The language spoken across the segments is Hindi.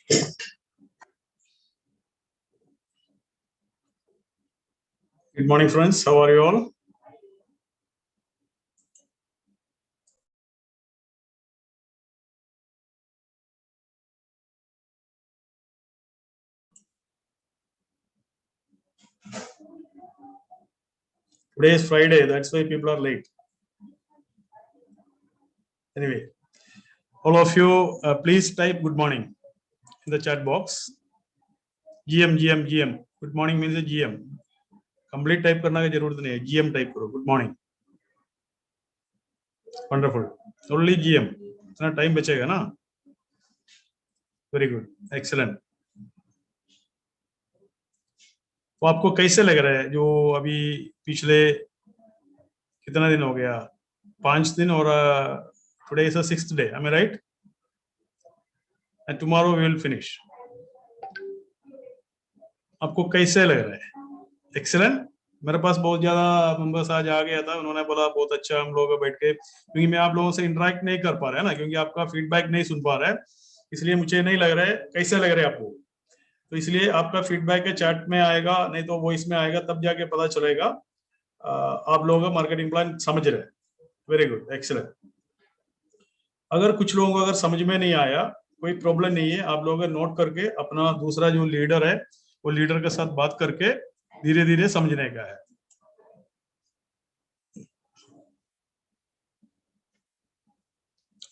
Good morning, friends. How are you all? Today is Friday. That's why people are late. Anyway, all of you, please type good morning in the chat box. GM. Good morning means GM. Complete type करना की जरूरत नहीं है. GM type करो. Good morning. Wonderful. Only GM. इतना टाइम बचेगा ना. Very good. Excellent. तो आपको कैसे लग रहा है जो अभी पिछले कितना दिन हो गया? 5 दिन और today is the 6th day. Am I right? And tomorrow we will finish. आपको कैसे लग रहा है? एक्सेलेंट. मेरे पास बहुत ज्यादा मेंबर्स आज आ गया था. उन्होंने बोला बहुत अच्छा हम लोग बैठ के, क्योंकि मैं आप लोगों से इंटरेक्ट नहीं कर पा रहा है ना, क्योंकि आपका फीडबैक नहीं सुन पा रहा है, इसलिए मुझे नहीं लग रहा है कैसे लग रहा है आपको. तो इसलिए आपका फीडबैक है चैट में आएगा, नहीं तो वॉइस में आएगा, तब जाके पता चलेगा आप लोगों का मार्केटिंग प्लान समझ रहे हैं. Very good, excellent. अगर कुछ लोगों को अगर समझ में नहीं आया, कोई प्रॉब्लम नहीं है. आप लोग नोट करके अपना दूसरा जो लीडर है वो लीडर के साथ बात करके धीरे धीरे समझने का है.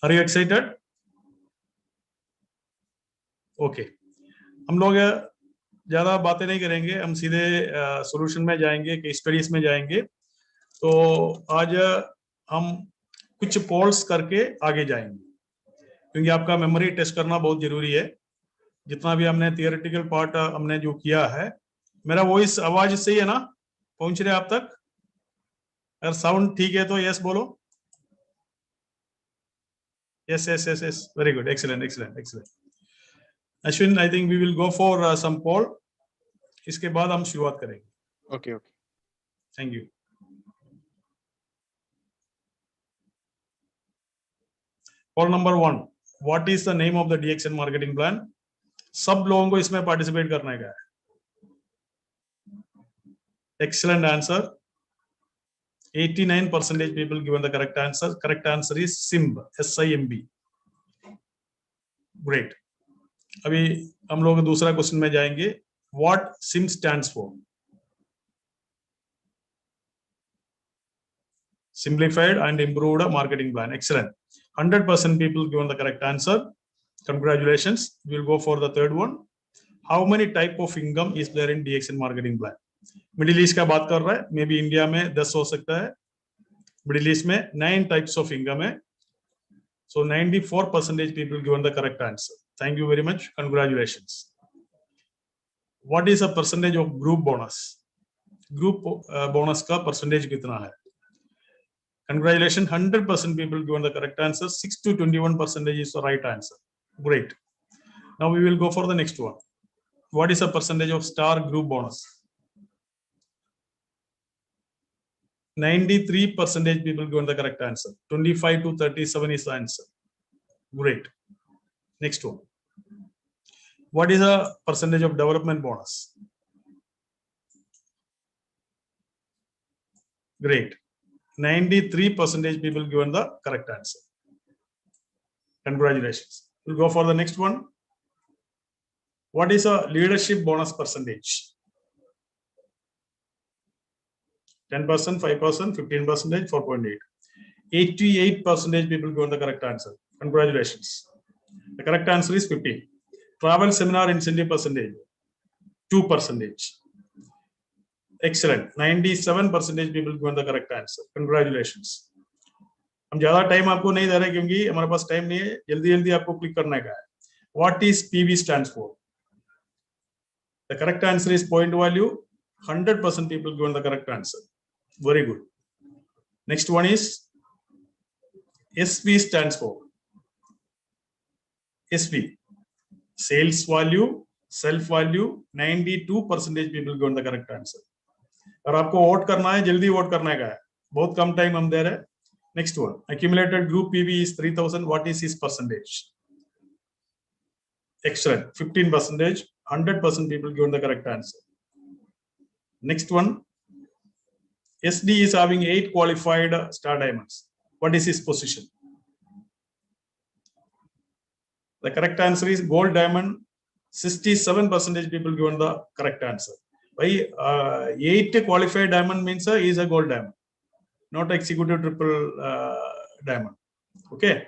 Are you excited? ओके. हम लोग ज्यादा बातें नहीं करेंगे, हम सीधे सॉल्यूशन में जाएंगे, केस स्टडीज में जाएंगे. तो आज हम कुछ पोल्स करके आगे जाएंगे, क्योंकि आपका मेमोरी टेस्ट करना बहुत जरूरी है. जितना भी हमने थियोरेटिकल पार्ट हमने जो किया है, मेरा वॉइस आवाज सही है ना? पहुंच रहे आप तक? अगर साउंड ठीक है तो यस बोलो. Yes. Very good, excellent. Ashwin, I think we will go for some poll. इसके बाद हम शुरुआत करेंगे. Okay. Thank you. Poll number 1, what is the name of the DXN marketing plan? सब लोगों को इसमें पार्टिसिपेट करने का है. Excellent answer. 89% people given the correct answer. Correct answer is SIMB. SIMB. Great. अभी हम लोग दूसरा क्वेश्चन में जाएंगे. What SIMB stands for? Simplified and improved marketing plan. Excellent. 100% people given the correct answer. Congratulations. We'll go for the third one. How many type of income is there in DXN marketing plan? Middle east का बात कर रहा है, मे बी इंडिया में 10 हो सकता है. मिडिल ईस्ट में 9 टाइप्स ऑफ इनकम है. सो 94% people given the correct answer. Thank you very much. Congratulations. What is a percentage of group bonus? Group bonus का परसेंटेज कितना है? Congratulation. 100% people given the correct answer. 6 to 21% is the right answer. Great. Now we will go for the next one. What is the percentage of star group bonus? 93% people given the correct answer. 25 to 37 is the answer. Great. Next one. What is the percentage of development bonus? Great. 93% people given the correct answer. Congratulations. We'll go for the next one. What is a leadership bonus percentage? 10%, 5%, 15%, 4.8. 88% people given the correct answer. Congratulations. The correct answer is 15. Travel seminar incentive percentage 2%. Excellent. 97% people given the correct answer. Congratulations. हम ज्यादा टाइम आपको नहीं दे रहे क्योंकि हमारे पास टाइम नहीं है. जल्दी जल्दी आपको क्लिक करने का है. What is PV stands for? The correct answer is point value. 100% people given the correct answer. Very good. Next one is SV stands for. SV. Sales value, self value. 92% people given the correct answer. और आपको वोट करना है, जल्दी वोट करने का है. बहुत कम टाइम हम दे रहे हैं. Next one. Accumulated group PV is 3000. What is his percentage? Excellent. 15%. 100% people given the correct answer. Next one. SD is having 8 qualified star diamonds. What is his position? The correct answer is gold diamond. 67% people given the correct answer. Why 8 qualified diamond means he is a gold diamond, not executive triple diamond. Okay.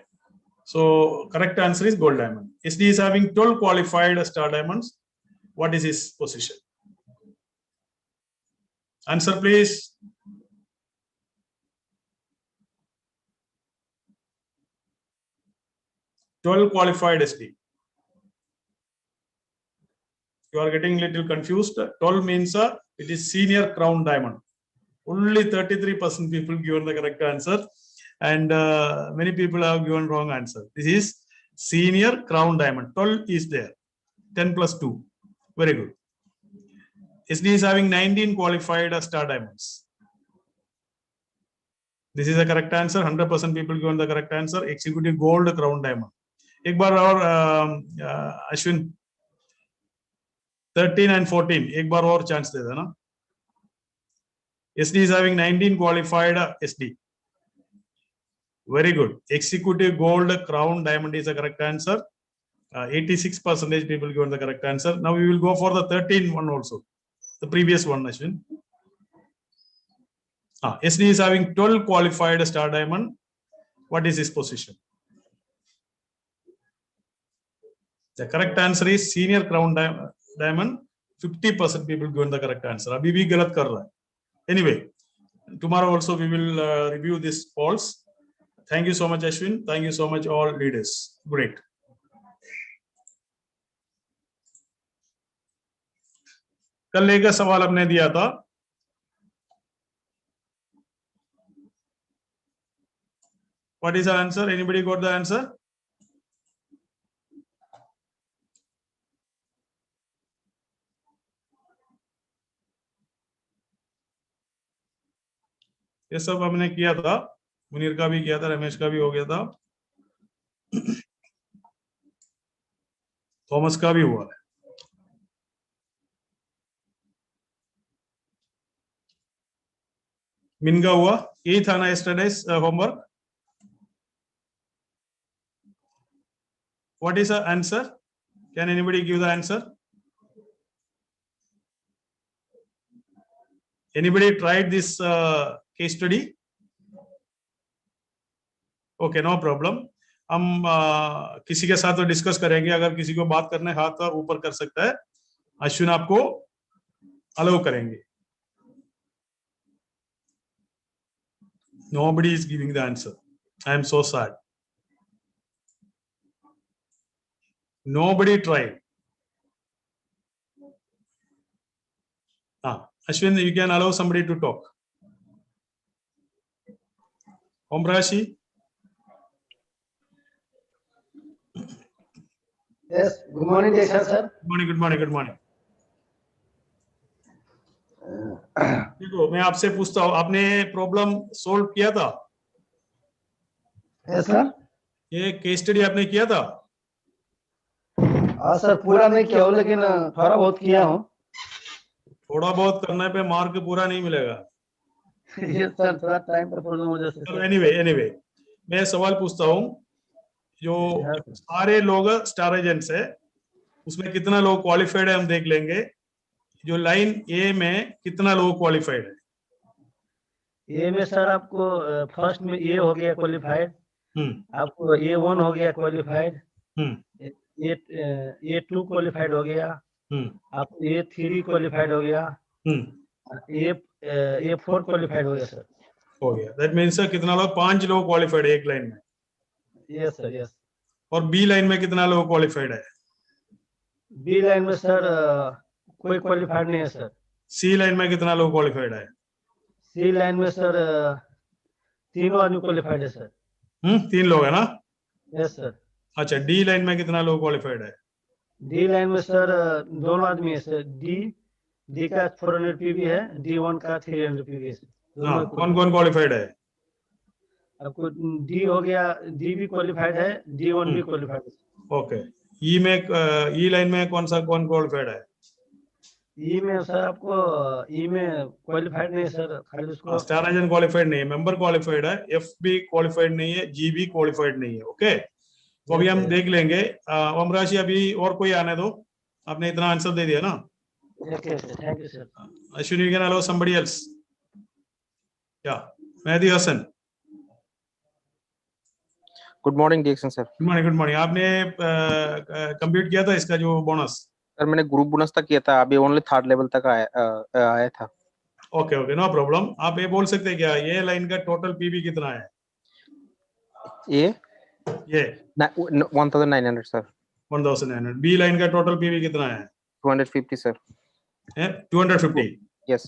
So correct answer is gold diamond. SD is having 12 qualified star diamonds. What is his position? Answer please. $12 qualified SD. You are getting little confused. 12 means it is senior crown diamond. Only 33% people given the correct answer, and many people have given wrong answer. This is senior crown diamond. 12 is there. 10 plus 2. Very good. SD is having 19 qualified star diamonds. This is the correct answer. 100% people given the correct answer. Executive gold crown diamond. एक बार और अश्विन 13 and 14 एक बार और चांस दे देना. SD is having 19 qualified SD. Very good. Executive gold crown diamond is the correct answer. 86% people given the correct answer. Now we will go for the 13 one also. The previous one, Ashwin. SD is having 12 qualified star diamond. What is his position? The correct answer is senior crown diamond. 50% people given the correct answer. अभी भी गलत कर रहा है. Anyway, tomorrow also we will review this polls. Thank you so much, Ashwin. Thank you so much, all leaders. Great. कल एक सवाल हमने दिया था. What is the answer? Anybody got the answer? ये सब हमने किया था. मुनीर का भी किया था, रमेश का भी हो गया था, थॉमस का भी हुआ है. मिन का हुआ. यही था ना yesterday's homework. What is the answer? Can anybody give the answer? Anybody tried this case study? Okay, no problem. हम किसी के साथ तो डिस्कस करेंगे. अगर किसी को बात करने हाथ ऊपर कर सकता है, अश्विन आपको अलाउ करेंगे. Nobody is giving the answer. I am so sad. Nobody tried. Ashwin, you can allow somebody to talk. Om Rashi. Yes. Good morning, Jason sir. Good morning. Good morning. Good morning. देखो, मैं आपसे पूछता हूँ, आपने प्रॉब्लम सोल्व किया था? Yes sir. ये केस स्टडी आपने किया था? हाँ सर, पूरा नहीं किया हूँ, लेकिन थोड़ा बहुत किया हूँ. थोड़ा बहुत करने पे मार्क पूरा नहीं मिलेगा. Yes सर, थोड़ा टाइम पर प्रॉब्लम हो जाती है. एनीवे मैं सवाल पूछता हूँ. जो सारे लोग स्टार एजेंट्स है, उसमें कितना लोग क्वालिफाइड है हम देख लेंगे. जो लाइन ए में कितना लोग क्वालिफाइड है? ए में सर आपको फर्स्ट में ए हो गया क्वालिफाइड, आपको A1 हो गया क्वालिफाइड, A2 क्वालिफाइड हो गया, आपको A3 क्वालिफाइड हो गया, A4 क्वालिफाइड हो गया सर. हो गया. दैट मींस कितना लोग? 5 लोग क्वालिफाइड है एक लाइन में. Yes sir, yes. और बी लाइन में कितना लोग क्वालिफाइड है? बी लाइन में सर कोई क्वालिफाइड नहीं है सर. सी लाइन में कितना लोग क्वालिफाइड है? सी लाइन में सर 3 आदमी क्वालिफाइड है सर. 3 लोग है ना? Yes sir. अच्छा, डी लाइन में कितना लोग क्वालिफाइड है? डी लाइन में सर 2 आदमी है सर. डी का 400 पीवी है, D1 का 300 पीवी है. कौन कौन क्वालिफाइड है? आपको डी हो गया, डी भी क्वालिफाइड है, D1 भी क्वालिफाइड है. ओके. ई में ई लाइन में कौन क्वालिफाइड है? ई में सर आपको ई में क्वालिफाइड नहीं है सर, खाली उसको स्टार एजेंट क्वालिफाइड नहीं है, मेंबर क्वालिफाइड है, एफ भी क्वालिफाइड नहीं है, जी भी क्वालिफाइड नहीं है। ओके, तो अभी हम देख लेंगे। ओम राशि, अभी और कोई आने दो, आपने इतना आंसर दे दिया ना। Okay sir, thank you sir. Ashwini, you can allow somebody else. या Mehdi Hasan. Good morning डिएक्शन sir. Good morning, good morning. आपने कंप्लीट किया था इसका जो बोनस? सर मैंने ग्रुप बोनस तक किया था, अभी ओनली 3rd लेवल तक आया था। Okay okay, no problem. आप ये बोल सकते हैं क्या, ये लाइन का टोटल पीवी कितना है? ये 1900 सर। 1900। बी लाइन का टोटल पीवी कितना है? 250 सर। 250? यस।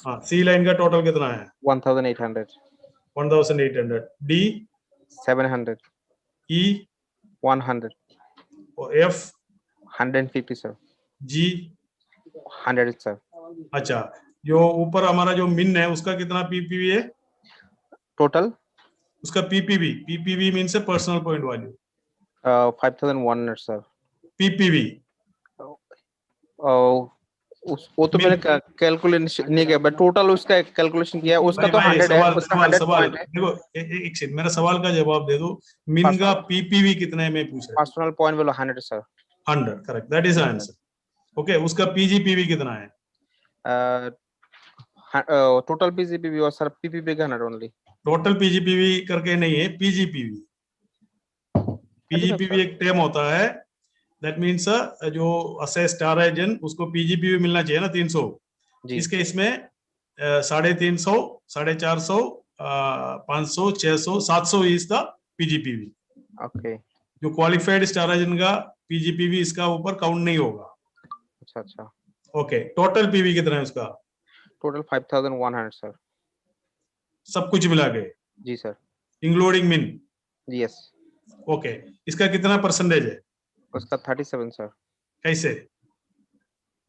हाँ, सी लाइन का टोटल कितना है? 1800। 1800। डी 700। ई 100। और एफ 150 सर। जी 100 सर। अच्छा, जो ऊपर हमारा जो मिन है उसका कितना पीपीवी है टोटल? उसका पीपीवी मीन से personal point value. 5100 sir. PPV वो तो मैंने कैलकुलेशन नहीं किया, बट टोटल उसका कैलकुलेशन किया, उसका तो 100 है, उसका 100 पॉइंट है। देखो, एक सेकंड, मेरा सवाल का जवाब दे दो। मिन का पीपीवी कितने में पूछ रहे? पर्सनल पॉइंट वाला 100 sir. 100, correct, that is answer. Okay, उसका पीजीपीवी कितना है? टोटल पीजीपीवी और सर पीपीपी का 100 ओनली। टोटल पीजीपीवी करके नहीं है, पीजीपीवी। पीजीपीवी एक टर्म होता है, दैट मीन्स जो असेस स्टार एजेंट उसको पीजीपीवी मिलना चाहिए ना 300। इसके इसमें 350, 450, 500, 600, 700 इज द पीजीपीवी। ओके। जो क्वालिफाइड स्टार एजेंट का पीजीपीवी इसका ऊपर काउंट नहीं होगा। अच्छा अच्छा। ओके, टोटल पीवी कितना है उसका? Total 5100 sir. सब कुछ मिला के? जी सर। इंक्लूडिंग मिन? यस। ओके, इसका कितना परसेंटेज है? उसका 37 सर। कैसे?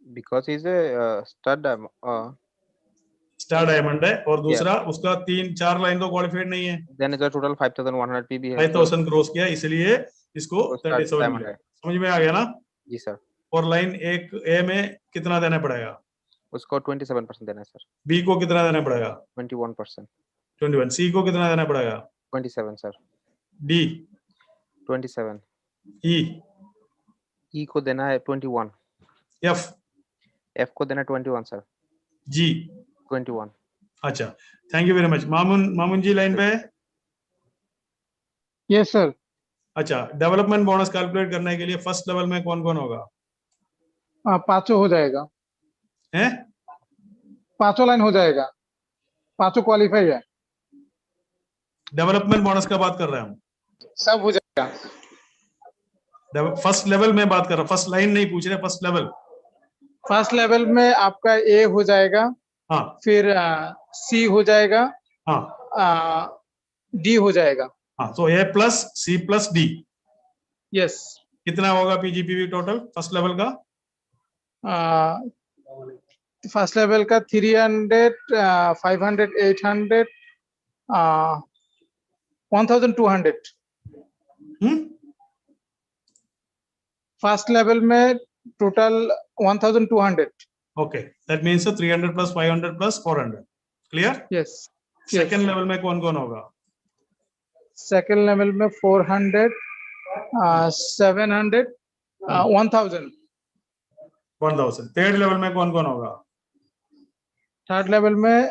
Because is a star diamond है, और दूसरा उसका 3-4 लाइन तो क्वालिफाइड नहीं है। देन इज टोटल 5100 पीबी है। 5000 क्रॉस किया, इसलिए इसको 37 मिला। समझ में आ गया ना? जी सर। और लाइन एक ए में कितना देना पड़ेगा? उसको 27% देना है सर। बी को कितना देना पड़ेगा? 21%। 21। सी को कितना देना पड़ेगा? 27 सर। डी 27। ई को देना है 21। एफ को देना 21 सर। जी 21। अच्छा, thank you very much. Mamun ji line पे है? Yes sir. अच्छा, डेवलपमेंट बोनस कैलकुलेट करने के लिए फर्स्ट लेवल में कौन कौन होगा? 5 हो जाएगा। हैं? 5 लाइन हो जाएगा, 5 क्वालिफाई है। डेवलपमेंट बोनस का बात कर रहे हैं हम। सब हो जाएगा। फर्स्ट लेवल में बात कर रहा हूँ, फर्स्ट लाइन नहीं पूछ रहे, फर्स्ट लेवल। फर्स्ट लेवल में आपका ए हो जाएगा। हाँ। फिर सी हो जाएगा। हाँ। डी हो जाएगा। हाँ, तो A plus C plus D. Yes. कितना होगा पीजीपीवी टोटल फर्स्ट लेवल का? फर्स्ट लेवल का 300, 500, 800, 1200। फर्स्ट लेवल में total 1200। Okay, that means 300 plus 500 plus 400। Clear? Yes. Second level में कौन कौन होगा? सेकेंड लेवल में 400, 700, 1000। 1000। थर्ड लेवल में कौन कौन होगा? थर्ड लेवल में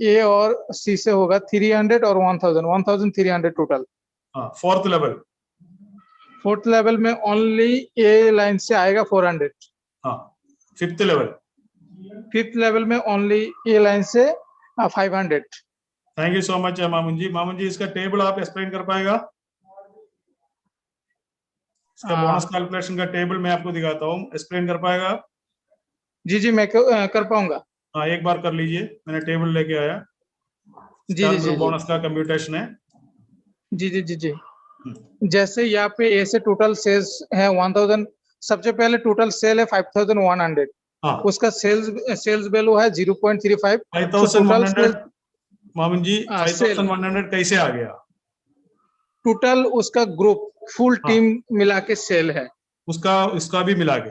ए और सी से होगा 300 और 1000, 1300 total. Fourth level? Fourth level में ओनली ए लाइन से आएगा 400। हाँ। Fifth level? फिफ्थ लेवल में ओनली ए लाइन से 500। Thank you so much Mamun ji. Mamun ji, इसका टेबल आप एक्सप्लेन कर पाएगा? इसका बोनस कैलकुलेशन का टेबल मैं आपको दिखाता हूँ, एक्सप्लेन कर पाएगा? जी जी, मैं कर पाऊंगा। हाँ, एक बार कर लीजिए, मैंने टेबल लेके आया। जी जी जी। बोनस का कंप्यूटेशन है। जी जी जी जी। जैसे यहाँ पे ए से टोटल सेल्स है 1000। सबसे पहले टोटल सेल है 5100। हाँ। उसका सेल्स वैल्यू है 0.35। 5100। मामून जी, 5100 कैसे आ गया? टोटल उसका ग्रुप फुल टीम मिला के सेल है। उसका इसका भी मिला के?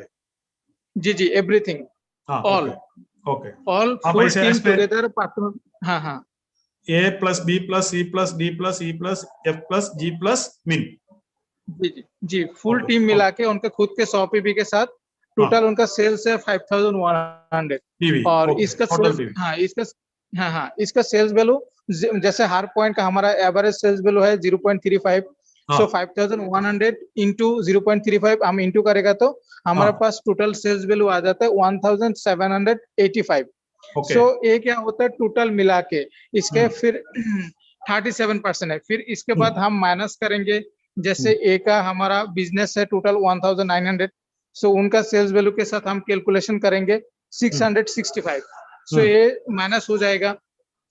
जी जी, एवरीथिंग, हाँ, ऑल ओके। ऑल आप फुल ऐसे टीम ऐसे टुगेदर पार्टनर। हाँ हाँ A plus B plus C plus D plus E plus F plus G plus मिन। जी जी जी, फुल ओके, टीम मिला के उनके खुद के 100 पीवी के साथ हाँ, टोटल उनका सेल्स है 5100। PV, और ओके, इसका टोटल सेल्स, PV। हाँ इसका, हाँ हाँ इसका सेल्स वैल्यू जैसे हर पॉइंट का हमारा एवरेज सेल्स वैल्यू है 0.35। हाँ, सो 5100 इंटू 0.35 हम इंटू करेगा तो हमारे हाँ, पास टोटल सेल्स वैल्यू आ जाता है 1785। ओके, सो ये क्या होता है टोटल मिला के इसके हम्म, फिर 37% है। फिर इसके बाद हम्म, हम माइनस करेंगे, जैसे हम्म, ए का हमारा बिजनेस है टोटल 1900। सो उनका सेल्स वैल्यू के साथ हम कैलकुलेशन करेंगे 665। सो हम्म, ये माइनस हो जाएगा।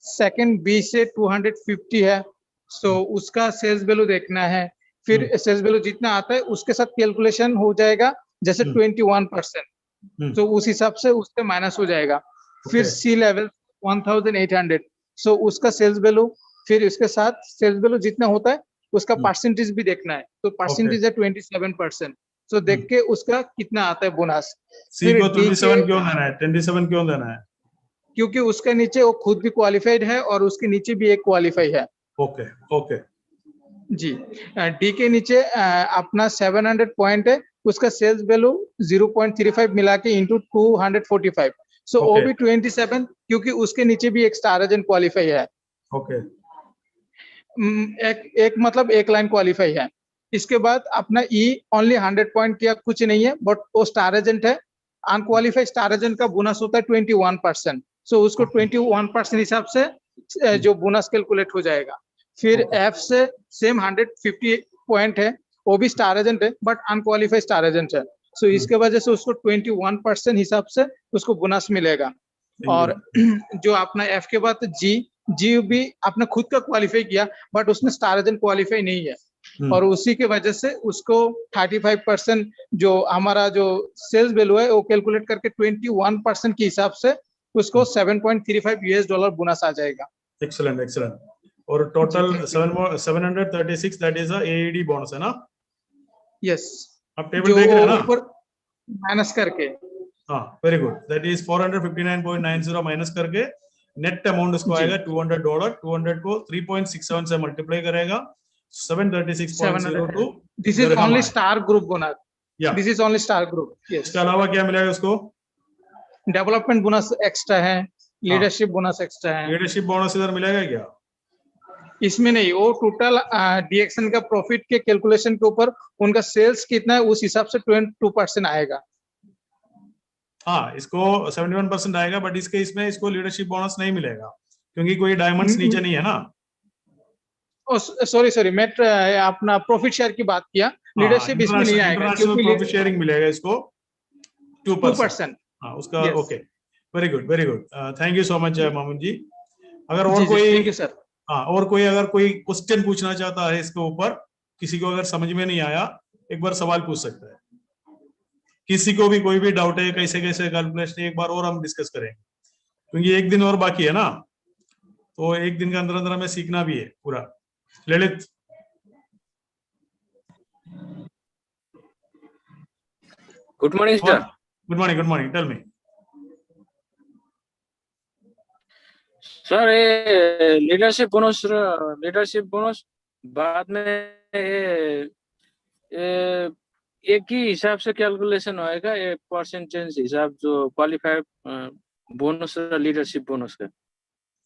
सेकंड बी से 250 है, सो उसका सेल्स वैल्यू देखना है। फिर हम्म, सेल्स वैल्यू जितना आता है उसके साथ कैलकुलेशन हो जाएगा, जैसे हम्म, 21%। हम्म, तो उस हिसाब से उससे माइनस हो जाएगा। फिर ओके, सी लेवल 1800, सो उसका सेल्स वैल्यू, फिर इसके साथ सेल्स वैल्यू जितना होता है उसका हम्म, परसेंटेज भी देखना है। तो ओके, परसेंटेज है 27%। सो देख के उसका कितना आता है बोनस। C फिर को डी के, 27 क्यों देना है, 27 क्यों देना है? क्योंकि उसके नीचे वो खुद भी क्वालिफाइड है और उसके नीचे भी एक क्वालिफाई है। ओके, ओके, जी, डी के नीचे अपना 700 पॉइंट है, उसका सेल्स वैल्यू 0.35 मिला के इंटू 245। सो वो ओके, भी 27, क्योंकि उसके नीचे भी एक स्टार एजेंट क्वालिफाई है। ओके, एक एक मतलब एक लाइन क्वालिफाई है। इसके बाद अपना ई ओनली 100 पॉइंट किया, कुछ नहीं है, बट वो स्टार एजेंट है। अनक्वालिफाइड स्टार एजेंट का बोनस होता है 21%। सो उसको ओके, 21% हिसाब से जो बोनस कैलकुलेट हो जाएगा। फिर ओके, एफ से सेम 150 पॉइंट है, वो भी स्टार एजेंट है बट अनक्वालिफाइड स्टार एजेंट है। सो इसके वजह से उसको 21% हिसाब से उसको बोनस मिलेगा। थैंक और यू। जो अपना एफ के बाद जी, जी भी अपने खुद का क्वालिफाई किया बट उसमें स्टार एजेंट क्वालिफाई नहीं है, और उसी के वजह से उसको 35% जो हमारा जो सेल्स वैल्यू है वो कैलकुलेट करके 21% के हिसाब से उसको $7.35 बोनस आ जाएगा। Excellent, excellent. और जी total thank you. 736, that is AED bonus है ना? यस, आप टेबल जो देख रहे हैं ना? ऊपर माइनस करके, हाँ, very good, that is 459.90 minus करके नेट अमाउंट उसको जी आएगा $200। 200 को 3.67 से मल्टीप्लाई करेगा, 700। 736.02 दिस इज दिरहम ओनली आए। Star group bonus. या this is only star group. Yes, इसके अलावा क्या मिलेगा उसको? डेवलपमेंट बोनस एक्स्ट्रा है, हाँ, लीडरशिप बोनस एक्स्ट्रा है। लीडरशिप बोनस इधर मिलेगा क्या? इसमें नहीं, वो टोटल डीएक्सन का प्रॉफिट के कैलकुलेशन के ऊपर उनका सेल्स कितना है उस हिसाब से 22% आएगा। हाँ, इसको 71% आएगा, बट इसके इसमें इसको लीडरशिप बोनस नहीं मिलेगा क्योंकि कोई डायमंड्स नीचे नहीं है ना। सॉरी सॉरी, मैं अपना प्रॉफिट शेयर की बात किया, हाँ, लीडरशिप इसमें नहीं इंटरनेशनल आएगा इंटरनेशनल क्योंकि प्रॉफिट शेयरिंग मिलेगा इसको 2%। 2%। हाँ, उसका yes, okay, very good, very good. Thank you so much Mamun ji. अगर और जी जी कोई, थैंक यू सर। हाँ, और कोई अगर कोई क्वेश्चन पूछना चाहता है इसके ऊपर, किसी को अगर समझ में नहीं आया, एक बार सवाल पूछ सकता है। किसी को भी कोई भी डाउट है कैसे कैसे कैलकुलेशन, एक बार और हम डिस्कस करेंगे क्योंकि एक दिन और बाकी है ना, तो एक दिन के अंदर अंदर हमें सीखना भी है पूरा। Lalit, good morning sir. Good morning, good morning, tell me. Sir ये लीडरशिप बोनस बाद में ये एक ही हिसाब से कैलकुलेशन होएगा, ये परसेंटेज हिसाब जो क्वालिफाइड बोनस लीडरशिप बोनस का?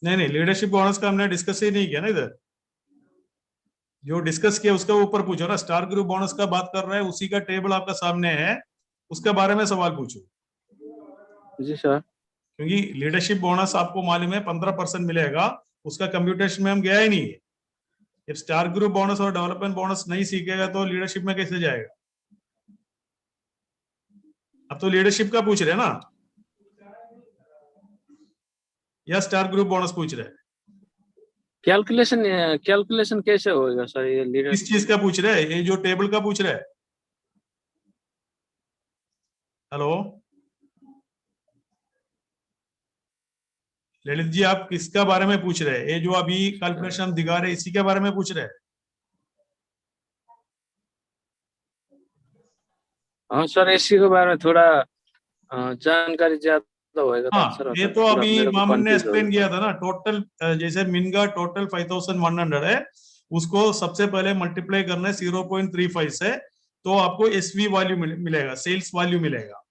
नहीं नहीं, लीडरशिप बोनस का हमने डिस्कस ही नहीं किया ना इधर। जो डिस्कस किया उसका ऊपर पूछो ना, स्टार ग्रुप बोनस का बात कर रहा है, उसी का टेबल आपका सामने है, उसके बारे में सवाल पूछो। जी सर। क्योंकि लीडरशिप बोनस आपको मालूम है 15% मिलेगा, उसका कंप्यूटेशन में हम गया ही नहीं है। जब स्टार ग्रुप बोनस और डेवलपमेंट बोनस नहीं सीखेगा तो लीडरशिप में कैसे जाएगा? अब तो लीडरशिप का पूछ रहे हैं ना, या स्टार ग्रुप बोनस पूछ रहे हैं? कैलकुलेशन कैसे होएगा सर ये किस चीज लीडरशिप? का पूछ रहे हैं? ये जो टेबल का पूछ रहे हैं? हेलो ललित जी, आप किसका बारे में पूछ रहे हैं? ये जो अभी कैलकुलेशन हम दिखा रहे हैं इसी के बारे में पूछ रहे हैं? हाँ सर, इसी के बारे में थोड़ा जानकारी ज्यादा होएगा तो हाँ, अच्छा रहता। ये तो थोड़ा अभी मेरे को मामन ने confuse हो एक्सप्लेन गया। किया था ना। टोटल जैसे मिनगा टोटल 5100 है, उसको सबसे पहले मल्टीप्लाई करना है 0.35 से, तो आपको एसवी वैल्यू मिलेगा, सेल्स वैल्यू मिलेगा।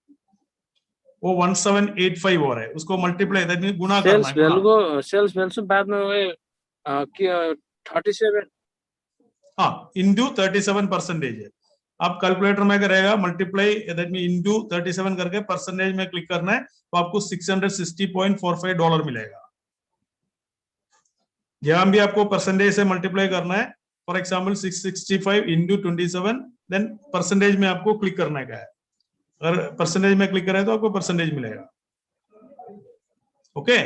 वो 1785 हो रहा है, उसको मल्टीप्लाई गुना करना है, गुना। सेल्स वैल्यू से बाद में वो 37। हाँ, इंटू 37% है। आप कैलकुलेटर में करेगा मल्टीप्लाई, दैट मीन इंटू 37 करके परसेंटेज में क्लिक करना है, तो आपको $660.45 मिलेगा। यहाँ भी आपको परसेंटेज से मल्टीप्लाई करना है। For example 665 into 27, then percentage में आपको क्लिक करने का है। अगर परसेंटेज में क्लिक करें तो आपको परसेंटेज मिलेगा। ओके,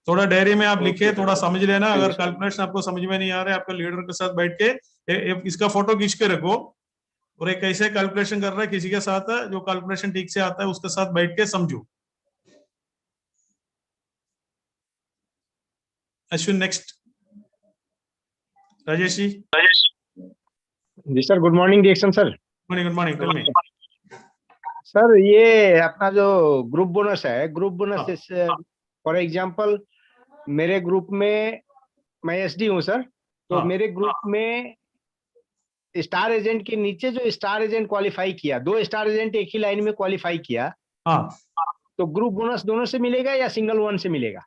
थोड़ा डायरी में आप लिखे, थोड़ा समझ लेना। अगर कैलकुलेशन आपको समझ में नहीं आ रहा है, आपका लीडर के साथ बैठ के इसका फोटो खींच के रखो, और एक कैसे कैलकुलेशन कर रहा है किसी के साथ, जो कैलकुलेशन ठीक से आता है उसके साथ बैठ के समझो। अश्विन नेक्स्ट। राजेश जी। जी sir, good morning डिएक्शन sir. Good morning, tell me. Sir ये अपना जो ग्रुप बोनस है, ग्रुप बोनस हाँ। फॉर एग्जांपल मेरे ग्रुप में, मैं एसडी हूँ सर, तो हाँ। मेरे ग्रुप में स्टार एजेंट के नीचे जो स्टार एजेंट क्वालिफाई किया, 2 स्टार एजेंट एक ही लाइन में क्वालिफाई किया, हाँ, तो ग्रुप बोनस दोनों से मिलेगा या सिंगल वन से मिलेगा?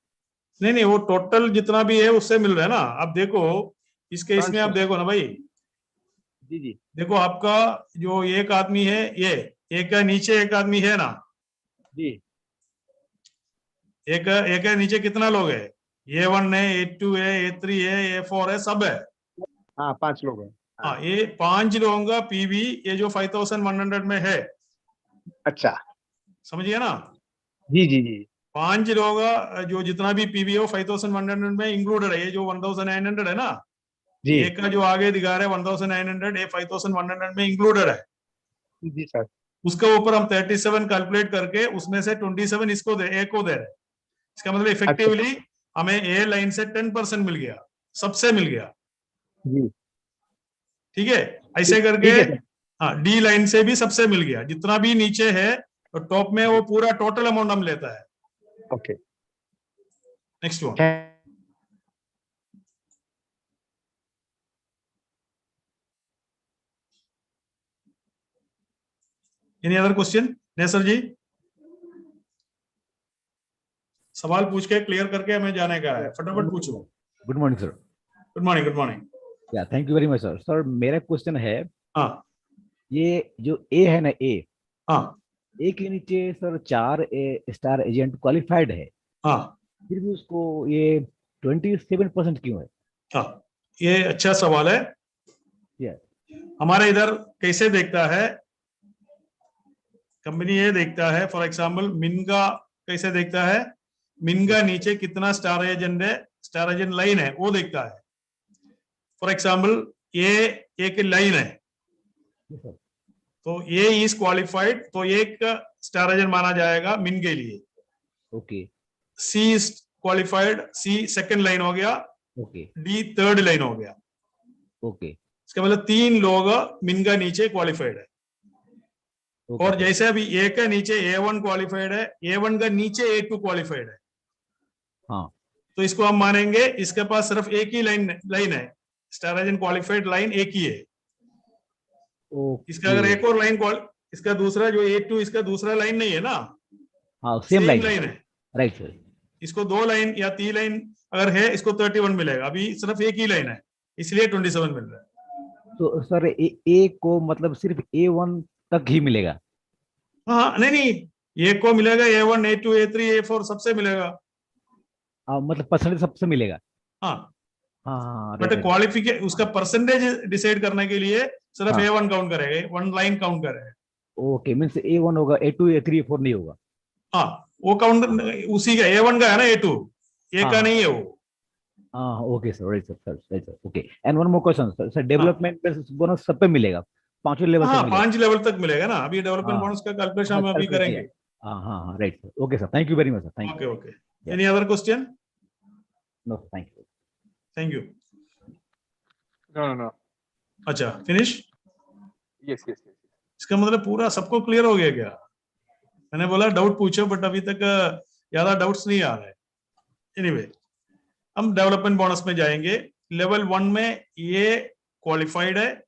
नहीं, वो टोटल जितना भी है उससे मिल रहा है ना। आप देखो इस केस में, आप अच्छा। देखो ना भाई, जी जी देखो आपका जो एक आदमी है, ये एक का नीचे एक आदमी है ना, जी। एक के नीचे कितना लोग है? A1 है, A2 है, A3 है, A4 है, सब है। हाँ, 5 लोग हैं। हाँ, ये 5 लोगों का पीवी, ये जो 5100 में है, अच्छा, समझिए ना। जी जी जी 5 लोगों का जो जितना भी पीवी है वो 5100 में इंक्लूडेड है। ये जो 1900 है ना, जी एक का जो आगे दिखा रहे हैं 1900, ये 5100 में इंक्लूडेड है। जी सर। उसके ऊपर हम 37 कैलकुलेट करके उसमें से 27 इसको ए को दे रहे हैं। इसका मतलब इफेक्टिवली हमें ए लाइन से 10% मिल गया, सबसे मिल गया। जी ठीक है, ऐसे करके। ठीक है सर। हाँ, डी लाइन से भी सबसे मिल गया, जितना भी नीचे है तो टॉप में वो पूरा टोटल अमाउंट हम लेता है। Okay, next one. Any other question? Nesar ji, सवाल पूछ के क्लियर करके हमें जाने का है, फटाफट पूछो। Good morning sir. Good morning, good morning. Yeah thank you very much sir. Sir मेरा क्वेश्चन है, हाँ। ये जो ए है ना, ए हाँ। ए के नीचे सर 4 स्टार एजेंट क्वालिफाइड है, हाँ। फिर भी उसको ये 27% क्यों है? हाँ, ये अच्छा सवाल है। या हमारे इधर कैसे देखता है कंपनी, ये देखता है फॉर एग्जाम्पल मिनगा कैसे देखता है, मिनगा नीचे कितना स्टार एजेंट है, स्टार एजेंट लाइन है, वो देखता है। फॉर एग्जाम्पल ये एक लाइन है, तो ये इज क्वालिफाइड, तो एक स्टार एजेंट माना जाएगा मिन के लिए। Okay C is qualified, C second line हो गया, ओके डी थर्ड लाइन हो गया। ओके इसका मतलब 3 लोग मिन का नीचे क्वालिफाइड है। ओके और जैसे अभी ए का नीचे A1 क्वालिफाइड है, A1 का नीचे A2 क्वालिफाइड है, हाँ तो इसको हम मानेंगे इसके पास सिर्फ एक ही लाइन है, स्टार एजेंट क्वालिफाइड लाइन एक ही है। इसका अगर एक और लाइन इसका दूसरा जो A2 इसका दूसरा लाइन नहीं है ना, हाँ सेम लाइन है। Right sir. इसको 2 लाइन या 3 लाइन अगर है, इसको 31 मिलेगा। अभी सिर्फ एक ही लाइन है, इसलिए 27 मिल रहा है। तो सर ए को मतलब सिर्फ A1 तक ही मिलेगा? हाँ, नहीं, ए को मिलेगा, A1 A2 A3 A4 सबसे मिलेगा। मतलब परसेंटेज सबसे मिलेगा। हाँ, हाँ बट क्वालिफिकेशन उसका परसेंटेज डिसाइड करने के लिए सिर्फ हाँ। A1 काउंट करेगा, 1 लाइन काउंट करेगा। ओके, मींस A1 होगा, A2 A3 A4 नहीं होगा। हाँ, वो काउंट उसी का A1 का है ना, A2 ए का नहीं है वो। हाँ okay sir, right sir, right sir, okay. And one more question sir, sir development bonus सब पे मिलेगा, 5 लेवल हाँ, तक मिलेगा? 5 लेवल तक मिलेगा ना। अभी डेवलपमेंट हाँ। बोनस का कैलकुलेशन हम हाँ, अभी calculate करेंगे। किया। हाँ हाँ हाँ, right sir, okay sir, thank you very much sir, thank okay you. Okay. Any other question? No thank you. Thank you. No. अच्छा, फिनिश? Yes yes. इसका मतलब पूरा सबको क्लियर हो गया क्या? मैंने बोला डाउट पूछो, बट अभी तक ज्यादा डाउट्स नहीं आ रहे। एनीवे, हम डेवलपमेंट बोनस में जाएंगे। लेवल 1 में ये क्वालिफाइड है,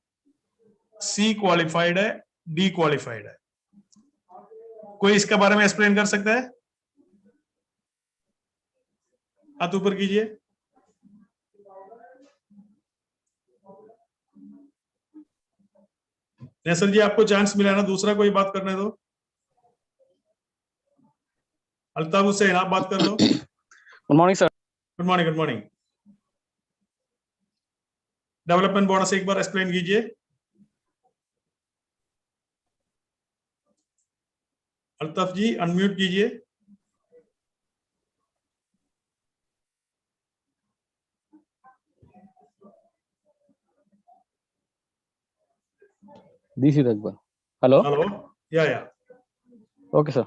सी क्वालिफाइड है, डी क्वालिफाइड है। कोई इसके बारे में एक्सप्लेन कर सकता है? हाथ ऊपर कीजिए। नैसर जी, आपको चांस मिला ना, दूसरा कोई बात करने दो। अल्ताफ हुसैन, आप बात कर लो। Good morning sir. Good morning, good morning. Development bonus एक बार एक्सप्लेन कीजिए। अल्ताफ जी अनम्यूट कीजिए। This is Akbar. Hello hello, yeah okay sir.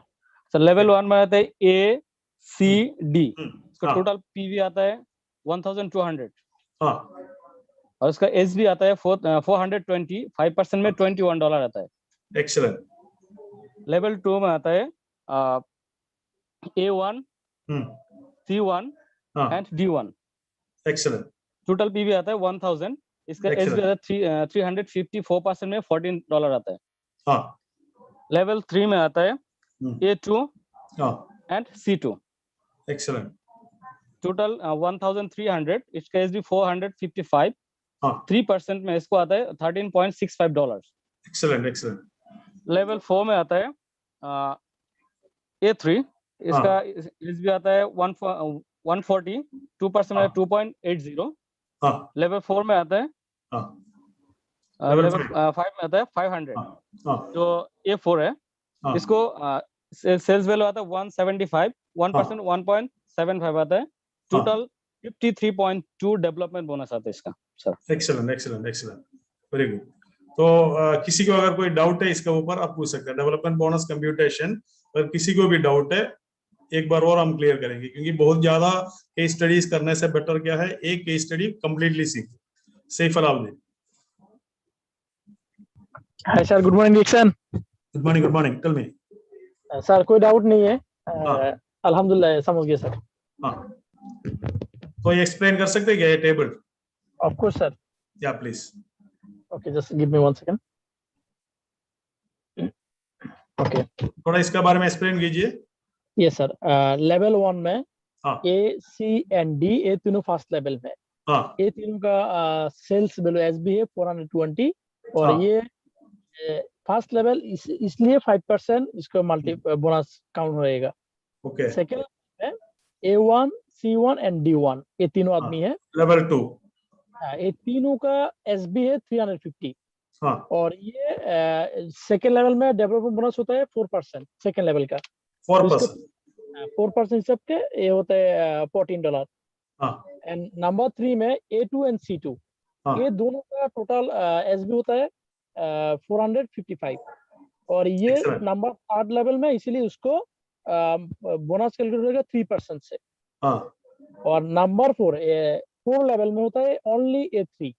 Sir level 1 में आता है ए सी डी, इसका हाँ। टोटल पीवी आता है 1200, हाँ, और इसका एस भी आता है 420, 5% में $21 आता है। एक्सीलेंट। लेवल 2 में आता है A1, C1 हाँ, and D1, excellent. Total PV आता है 1000, इसका एस भी आता है 350, 4% में $14 आता है। हाँ, लेवल 3 में आता है A2 हाँ, एंड C2, एक्सीलेंट। टोटल 1300, इसका एस भी 455, हाँ, 3% में इसको आता है $13.65। Excellent, excellent. लेवल 4 में आता है A3, इसका एस भी आता है 140, 2% में 2.80। हाँ, लेवल 4 में आता है हाँ, लेवल 5 में आता है 500, हाँ, जो A4 है, हाँ, इसको सेल्स वैल्यू आता है 175, 1% 1.75 आता है, टोटल 53.2 डेवलपमेंट बोनस आता है इसका sir. Excellent, excellent, excellent, very good. तो किसी को अगर कोई डाउट है इसके ऊपर, आप पूछ सकते हैं। डेवलपमेंट बोनस कंप्यूटेशन अगर किसी को भी डाउट है, एक बार और हम क्लियर करेंगे, क्योंकि बहुत ज्यादा केस स्टडीज करने से बेटर क्या है, एक केस स्टडी कंप्लीटली सीखो। Saif Alauddin. Hi sir, good morning Dixon. Good morning, good morning, tell me. Sir कोई डाउट नहीं है, हाँ। अल्हम्दुलिल्लाह समझ गया सर। हाँ, तो ये एक्सप्लेन कर सकते हैं क्या ये table? Of course sir. Yeah please. Okay, just give me 1 second. Okay, थोड़ा इसके बारे में एक्सप्लेन कीजिए। Yes sir. लेवल 1 में हाँ, ए सी एंड डी, ये तीनों फर्स्ट लेवल में। हाँ, ये तीनों का सेल्स वैल्यू एस बी है 420, और हाँ, ये फर्स्ट लेवल इसलिए 5% इसको मल्टी बोनस काउंट होएगा। ओके। सेकंड में A1, C1 एंड D1, ये तीनों आदमी है। लेवल 2। ये तीनों का एस बी है 350, हाँ, और ये सेकेंड लेवल में डेवलपमेंट बोनस होता है 4%, सेकेंड लेवल का 4%। 4% सबके ये होता है $14। हाँ, एंड नंबर 3 में A2 एंड C2, हाँ, ये दोनों का टोटल एसबी होता है 455, और ये Excellent. नंबर 3rd लेवल में, इसीलिए उसको बोनस कैलकुलेट होगा 3% से। हाँ, और नंबर 4 लेवल में होता है ओनली A3,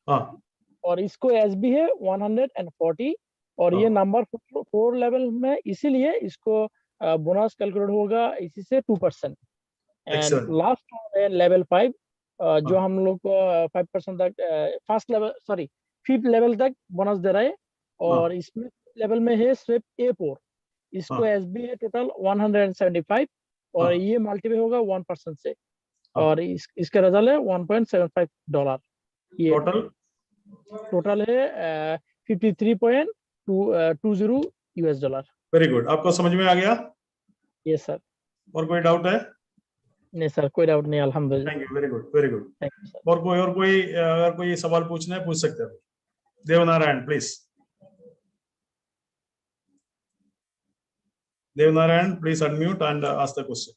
हाँ, और इसको एसबी है 140, और ये नंबर 4 लेवल में, इसीलिए इसको बोनस कैलकुलेट होगा इसी से 2%। And Excellent. लास्ट है लेवल 5, जो हम लोग को 5% तक first level, sorry 5th level तक बोनस दे रहा है, और इसमें लेवल में है सिर्फ A4, इसको एसबी है टोटल 175, और ये मल्टीप्लाई होगा 1% से, और इसका रिजल्ट है $1.75। ये टोटल है 53.20 US $। वेरी गुड, आपको समझ में आ गया? Yes sir. और कोई डाउट है? नहीं सर, कोई डाउट नहीं, अल्हम्दुलिल्लाह। Thank you, very good, very good. Thank you sir. और कोई अगर कोई सवाल पूछना है पूछ सकते हैं। Devnarayan please. Devnarayan please unmute and ask the question.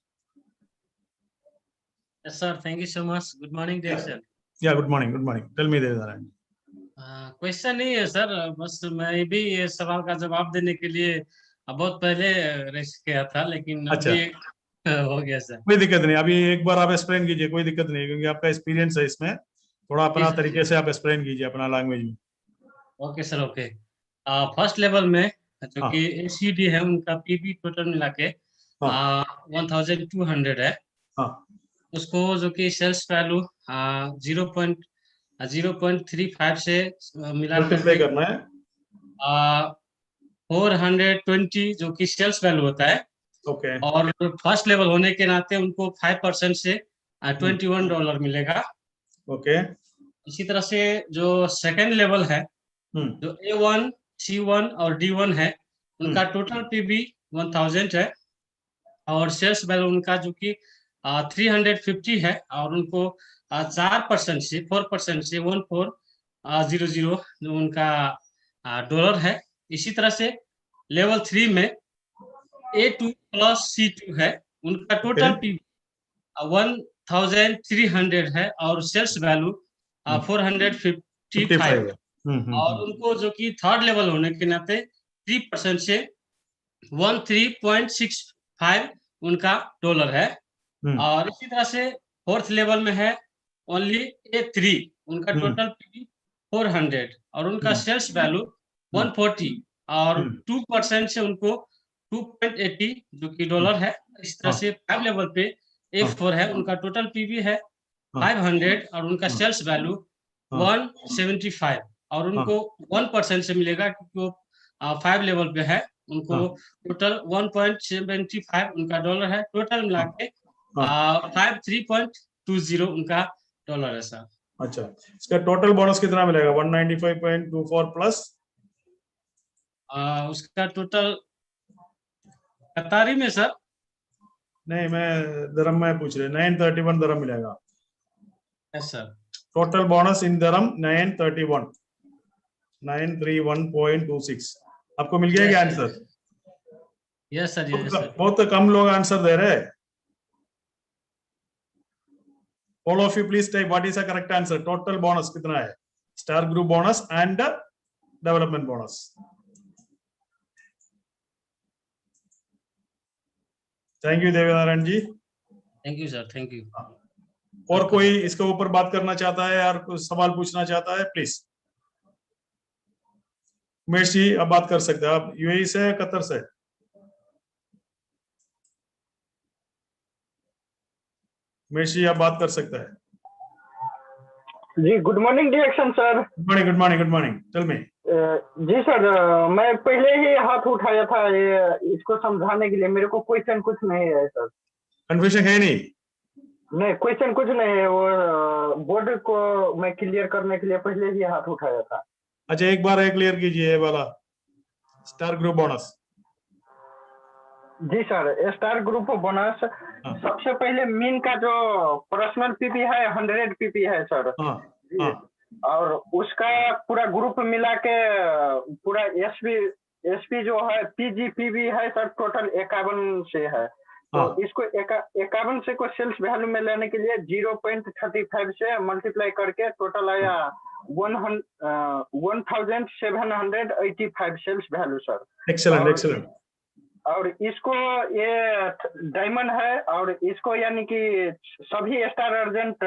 Yes, sir. Thank you so much. Good morning, dear sir. Yeah good morning, good morning, tell me Devnarayan. Question नहीं है सर, बस मैं भी ये सवाल का जवाब देने के लिए बहुत पहले रेस्ट किया था, लेकिन अच्छा, अभी हो गया सर। कोई दिक्कत नहीं, अभी एक बार आप एक्सप्लेन कीजिए, कोई दिक्कत नहीं, क्योंकि आपका एक्सपीरियंस है इसमें, थोड़ा अपना तरीके से आप एक्सप्लेन कीजिए अपना लैंग्वेज में। Okay sir, okay. First level में जो हाँ। कि एसीडी है उनका पीबी टोटल मिला के 1200 है। हाँ। उसको जो कि सेल्स वैल्यू 0.35 से मिला मल्टीप्लाई करके करना है 420 जो कि सेल्स वैल्यू होता है। ओके। और फर्स्ट लेवल होने के नाते उनको 5% से $21 मिलेगा। ओके। इसी तरह से जो सेकंड लेवल है जो A1, C1 और D1 है उनका टोटल पीबी 1000 है और सेल्स वैल्यू उनका जो कि 350 है और उनको 4% से 1400 जो उनका डॉलर है। इसी तरह से लेवल 3 में A2 प्लस C2 है उनका टोटल पीबी 1300 है और सेल्स वैल्यू 455 है। और उनको जो कि थर्ड लेवल होने के नाते 3% से 13.65 उनका डॉलर है। और इसी तरह से फोर्थ लेवल में है ओनली A3 उनका टोटल पीबी 400 और उनका सेल्स वैल्यू 140 और 2% से उनको 2.80 जो कि डॉलर है। इस तरह से 5 लेवल पे A4 है उनका टोटल पीबी है 500 और उनका सेल्स वैल्यू 175 और उनको 1% से मिलेगा क्योंकि वो 5 लेवल पे है। उनको टोटल 1.75 उनका डॉलर है। टोटल मिला के 53.20 उनका डॉलर है सर। अच्छा, इसका टोटल बोनस कितना मिलेगा? 195.24 प्लस उसका टोटल कतारी में सर नहीं, मैं दरम में पूछ रहे 931 दरम मिलेगा। Yes sir. टोटल बोनस इन दरम 931.26 आपको मिल गया क्या answer? Yes sir. Yes sir. बहुत कम लोग आंसर दे रहे हैं। All of you please type what is the correct answer. Total bonus कितना है? Star group bonus and development bonus. Thank you Devnarayan ji. Thank you sir. Thank you. और कोई इसके ऊपर बात करना चाहता है यार, कोई सवाल पूछना चाहता है प्लीज? उमेश जी अब बात कर सकते हैं आप। यूएई से, कतर से? उमेश जी आप बात कर सकते हैं। जी good morning direction sir. Good morning, good morning, good morning. Tell me. जी सर, मैं पहले ही हाथ उठाया था ये इसको समझाने के लिए। मेरे को क्वेश्चन कुछ नहीं है सर। कंफ्यूजन है नहीं? नहीं, क्वेश्चन कुछ नहीं है। वो बोर्ड को मैं क्लियर करने के लिए पहले ही हाथ उठाया था। अच्छा, एक बार क्लियर कीजिए वाला स्टार ग्रुप बोनस। जी सर, स्टार ग्रुप बोनस सबसे पहले मीन का जो पर्सनल पीपी है 100 पीपी है सर। और उसका पूरा ग्रुप मिला के पूरा एसपी जो है पीजी पीबी है सर टोटल 51 से है। तो इसको 51 से को सेल्स वैल्यू में लेने के लिए 0.35 से मल्टीप्लाई करके टोटल आया 1785 sales value sir. Excellent, excellent. और इसको ये डायमंड है और इसको यानी कि सभी स्टार अर्जेंट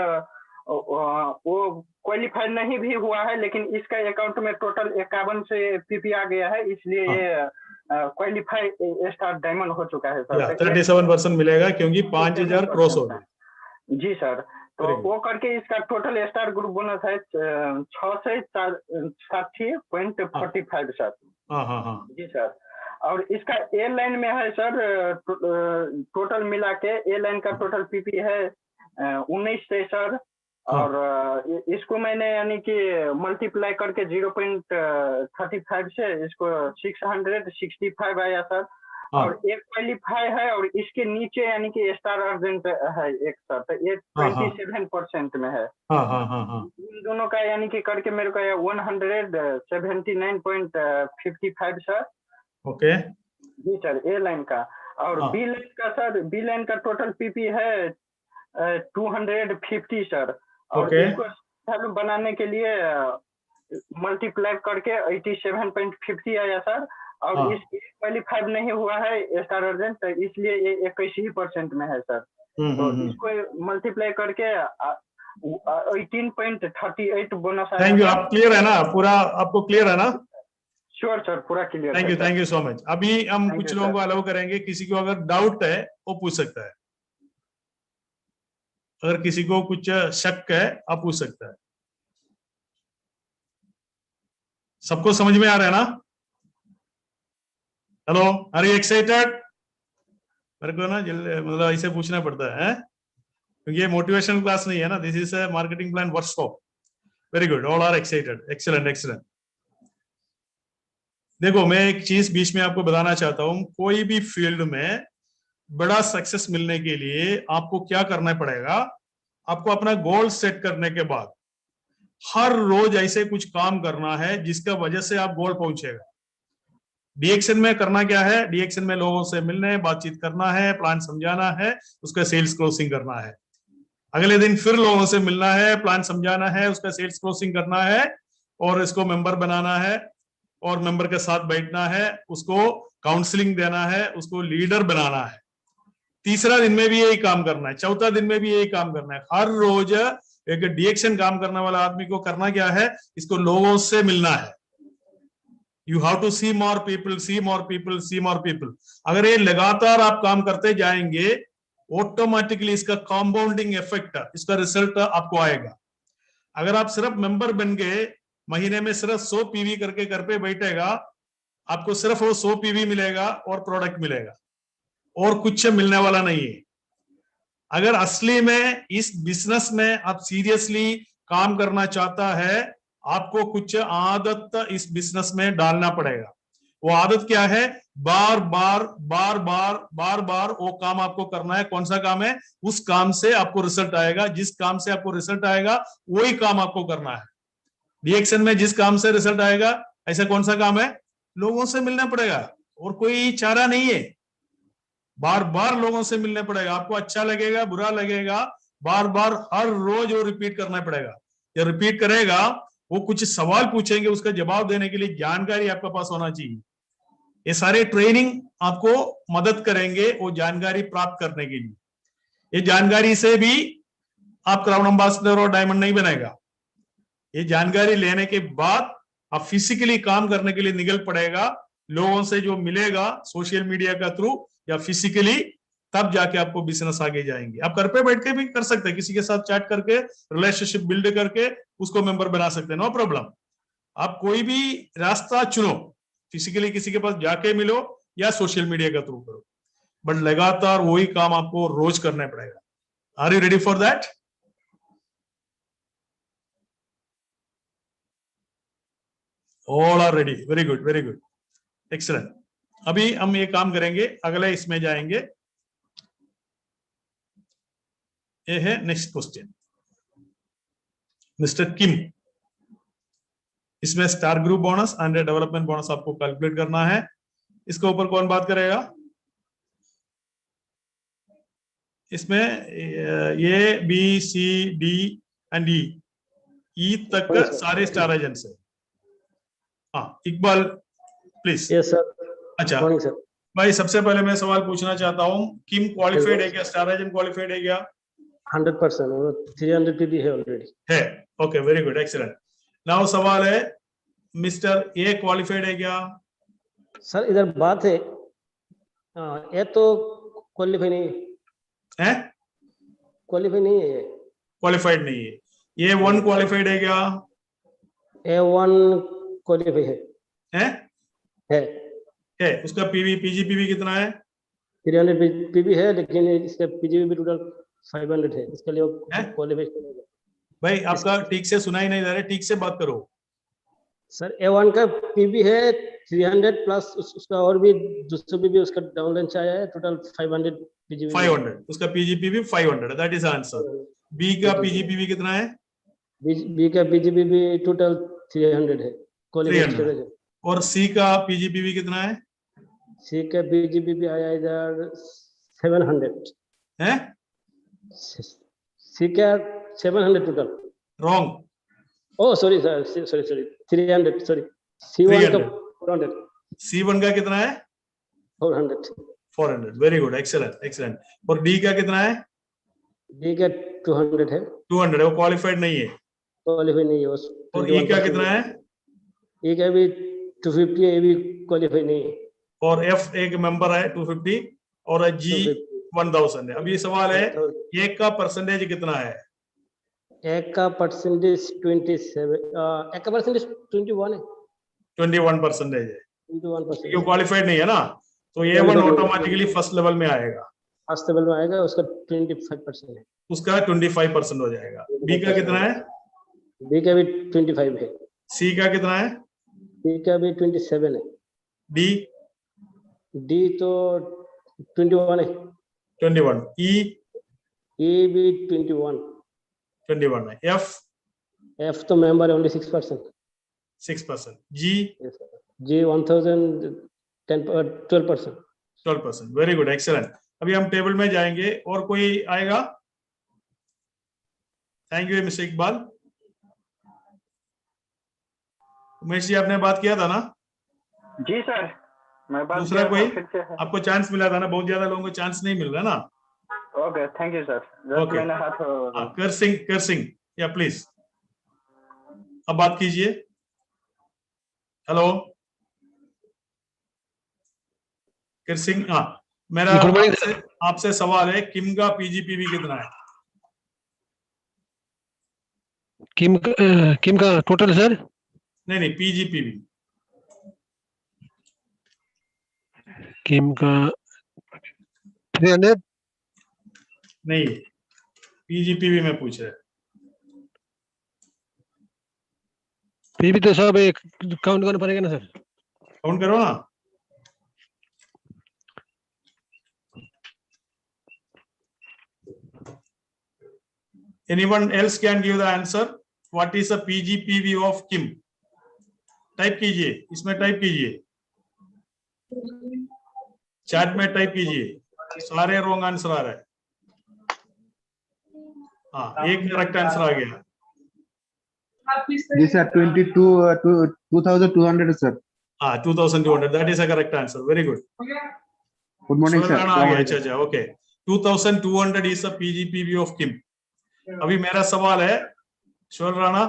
वो क्वालिफाई नहीं भी हुआ है, लेकिन इसका अकाउंट में टोटल 51 से पीपी आ गया है, इसलिए ये क्वालिफाई स्टार डायमंड हो चुका है सर। 37% मिलेगा क्योंकि 5000 क्रॉस हो गया। जी सर, तो वो करके इसका टोटल स्टार ग्रुप बोनस है 660.45 सर। जी सर। और इसका ए लाइन में है सर टोटल मिला के ए लाइन का टोटल पीपी है 19 से सर। और इसको मैंने यानी कि मल्टीप्लाई करके 0.35 से इसको 665 आया सर। और एक क्वालिफाई है और इसके नीचे यानी कि स्टार अर्जेंट है एक सर, तो ये 27% में है। इन दोनों का यानी कि करके मेरे को 179.55 सर। ओके जी सर, ए लाइन का। और बी लाइन का सर, बी लाइन का टोटल पीपी है 250 सर। और इसको वैल्यू बनाने के लिए मल्टीप्लाई करके 87.50 आया सर। और इस क्वालिफाई नहीं हुआ है स्टार अर्जेंट, तो इसलिए ये 21% में है सर। तो इसको मल्टीप्लाई करके 18.38 बोनस आया। Thank you. आप क्लियर है ना? पूरा आपको क्लियर है ना? श्योर सर, पूरा clear. Thank you so much. अभी हम कुछ लोगों को अलाउ करेंगे, किसी को अगर डाउट है वो पूछ सकता है, अगर किसी को कुछ शक है आप पूछ सकता है। सबको समझ में आ रहा है ना? Hello, are you excited? मेरे को ना मतलब ऐसे पूछना पड़ता है, क्योंकि ये मोटिवेशन क्लास नहीं है ना, this is a marketing plan workshop. Very good, all are excited, excellent excellent. देखो, मैं एक चीज बीच में आपको बताना चाहता हूं, कोई भी फील्ड में बड़ा सक्सेस मिलने के लिए आपको क्या करना पड़ेगा, आपको अपना गोल सेट करने के बाद हर रोज ऐसे कुछ काम करना है जिसका वजह से आप गोल पहुंचेगा। डीएक्शन में करना क्या है? डीएक्शन में लोगों से मिलने, बातचीत करना है, प्लान समझाना है, उसका सेल्स क्लोजिंग करना है। अगले दिन फिर लोगों से मिलना है, प्लान समझाना है, उसका सेल्स क्लोजिंग करना है, और इसको मेंबर बनाना है, और मेंबर के साथ बैठना है, उसको काउंसलिंग देना है, उसको लीडर बनाना है। तीसरा दिन में भी यही काम करना है, चौथा दिन में भी यही काम करना है। हर रोज एक डीएक्शन काम करने वाला आदमी को करना क्या है? इसको लोगों से मिलना है। You have to see more people, see more people, see more people. अगर ये लगातार आप काम करते जाएंगे, ऑटोमेटिकली इसका कंपाउंडिंग इफेक्ट, इसका रिजल्ट आपको आएगा। अगर आप सिर्फ मेंबर बन गए, महीने में सिर्फ 100 पीवी करके घर पे बैठेगा, आपको सिर्फ वो 100 पीवी मिलेगा और प्रोडक्ट मिलेगा, और कुछ मिलने वाला नहीं है। अगर असली में इस बिजनेस में आप सीरियसली काम करना चाहता है, आपको कुछ आदत इस बिजनेस में डालना पड़ेगा। वो आदत क्या है? बार बार बार बार बार बार वो काम आपको करना है। कौन सा काम है? उस काम से आपको रिजल्ट आएगा, जिस काम से आपको रिजल्ट आएगा वही काम आपको करना है। डीएक्शन में जिस काम से रिजल्ट आएगा, ऐसा कौन सा काम है? लोगों से मिलना पड़ेगा, और कोई चारा नहीं है। बार बार लोगों से मिलने पड़ेगा, आपको अच्छा लगेगा बुरा लगेगा, बार बार हर रोज वो रिपीट करना पड़ेगा। ये रिपीट करेगा, वो कुछ सवाल पूछेंगे, उसका जवाब देने के लिए जानकारी आपके पास होना चाहिए। ये सारे ट्रेनिंग आपको मदद करेंगे वो जानकारी प्राप्त करने के लिए। ये जानकारी से भी आप क्राउन एम्बेसडर और डायमंड नहीं बनेगा। ये जानकारी लेने के बाद आप फिजिकली काम करने के लिए निकल पड़ेगा, लोगों से जो मिलेगा सोशल मीडिया का थ्रू या फिजिकली, तब जाके आपको बिजनेस आगे जाएंगे। आप घर पे बैठ के भी कर सकते हैं, किसी के साथ चैट करके, रिलेशनशिप बिल्ड करके उसको मेंबर बना सकते हैं, नो प्रॉब्लम। आप कोई भी रास्ता चुनो, फिजिकली किसी के पास जाके मिलो या सोशल मीडिया का थ्रू करो, बट लगातार वही काम आपको रोज करना पड़ेगा। Are you ready for that? All are ready, very good very good, excellent. अभी हम ये काम करेंगे, अगले इसमें जाएंगे। ये है नेक्स्ट क्वेश्चन, मिस्टर किम। इसमें star group bonus and development bonus आपको कैलकुलेट करना है। इसके ऊपर कौन बात करेगा? इसमें A B C D and E तक सारे स्टार एजेंट्स है। हाँ, इकबाल प्लीज। Yes sir. अच्छा सर, भाई, सबसे पहले मैं सवाल पूछना चाहता हूँ, किम क्वालिफाइड है क्या? स्टार एजेंट क्वालिफाइड है क्या? 100%, 300 पीबी है ऑलरेडी है। Okay, very good, excellent. Now सवाल है, मिस्टर ए क्वालिफाइड है क्या? सर इधर बात है, ये तो क्वालिफाई नहीं है, क्वालिफाई नहीं है, क्वालिफाइड नहीं है। ये 1 क्वालिफाइड है क्या? A1 क्वालिफाई है है। उसका पीवी पीजीपीवी कितना है? 300 पीबी है, लेकिन इसका पीजीबी भी टोटल 500 है। इसके लिए क्वालिफाई करेगा। भाई आपका ठीक से सुनाई नहीं दे रहा है, ठीक से बात करो। सर A1 का पीबी है 300 प्लस उसका और भी 200 पीबी उसका डाउनलाइन आया है, टोटल 500 पीजीबी। 500 उसका पीजीपीवी 500, दैट इज आंसर। बी का पीजीपीवी कितना है? बी का पीजीबी टोटल 300 है, क्वालिफाई। और सी का पीजीपीवी कितना है? सी का पीजीबी आया इधर 700 है। सी का 700 total. Wrong. Oh sorry sir, sorry 300, sorry. C1 का 400। C1 का कितना है? 400। Very good, excellent excellent. और डी का कितना है? डी का 200 है। 200 है, वो क्वालिफाइड नहीं है। क्वालिफाई नहीं है। और ई का कितना है? ई का भी 250 ये भी क्वालिफाई नहीं है। और एफ एक मेंबर है 250 और जी 1000 है। अब ये सवाल है एक का परसेंटेज कितना है? एक का परसेंटेज 27, एक का परसेंटेज 21 है। 21% है। 21%। क्यों क्वालिफाइड नहीं है ना, तो ये वन ऑटोमेटिकली फर्स्ट लेवल में आएगा। फर्स्ट लेवल में आएगा, उसका 25% है। उसका 25% हो जाएगा। बी का कितना है? बी का भी 25 है। सी का कितना है? सी का भी 27 है। डी? डी तो 21 है। 21। ई भी 21 है। एफ तो मेंबर है, ओनली 6%। 6%। जी? जी 12%। 12%। Very good, excellent. अभी हम टेबल में जाएंगे। और कोई आएगा? Thank you mister Iqbal. Umesh ji आपने बात किया था ना? जी सर, मैं बात दूसरा किया था, कोई फिर से है। आपको चांस मिला था ना? बहुत ज्यादा लोगों को चांस नहीं मिल रहा ना। Okay, thank you sir. Okay. मैंने हाथ कर सिंह या प्लीज अब बात कीजिए। हेलो कर सिंह। हाँ, मेरा आपसे सवाल है, किम का पीजीपीवी कितना है? किम का टोटल सर? नहीं पीजीपीवी। किम का 300? नहीं, पीजीपीवी में पूछ रहे। पीवी तो सब एक काउंट करना पड़ेगा ना सर? काउंट करो ना। Anyone else can give the answer? What is the PGPV of Kim? Type कीजिए, इसमें टाइप कीजिए, चैट में टाइप कीजिए। सारे रॉन्ग आंसर आ रहा है। हाँ, एक करेक्ट आंसर आ गया। जी सर, 2200 सर। हाँ 2200, that is a correct answer. Very good. Good morning sir. आ गया। अच्छा okay. 2200 is the PGPV of Kim. अभी मेरा सवाल है श्वर Rana.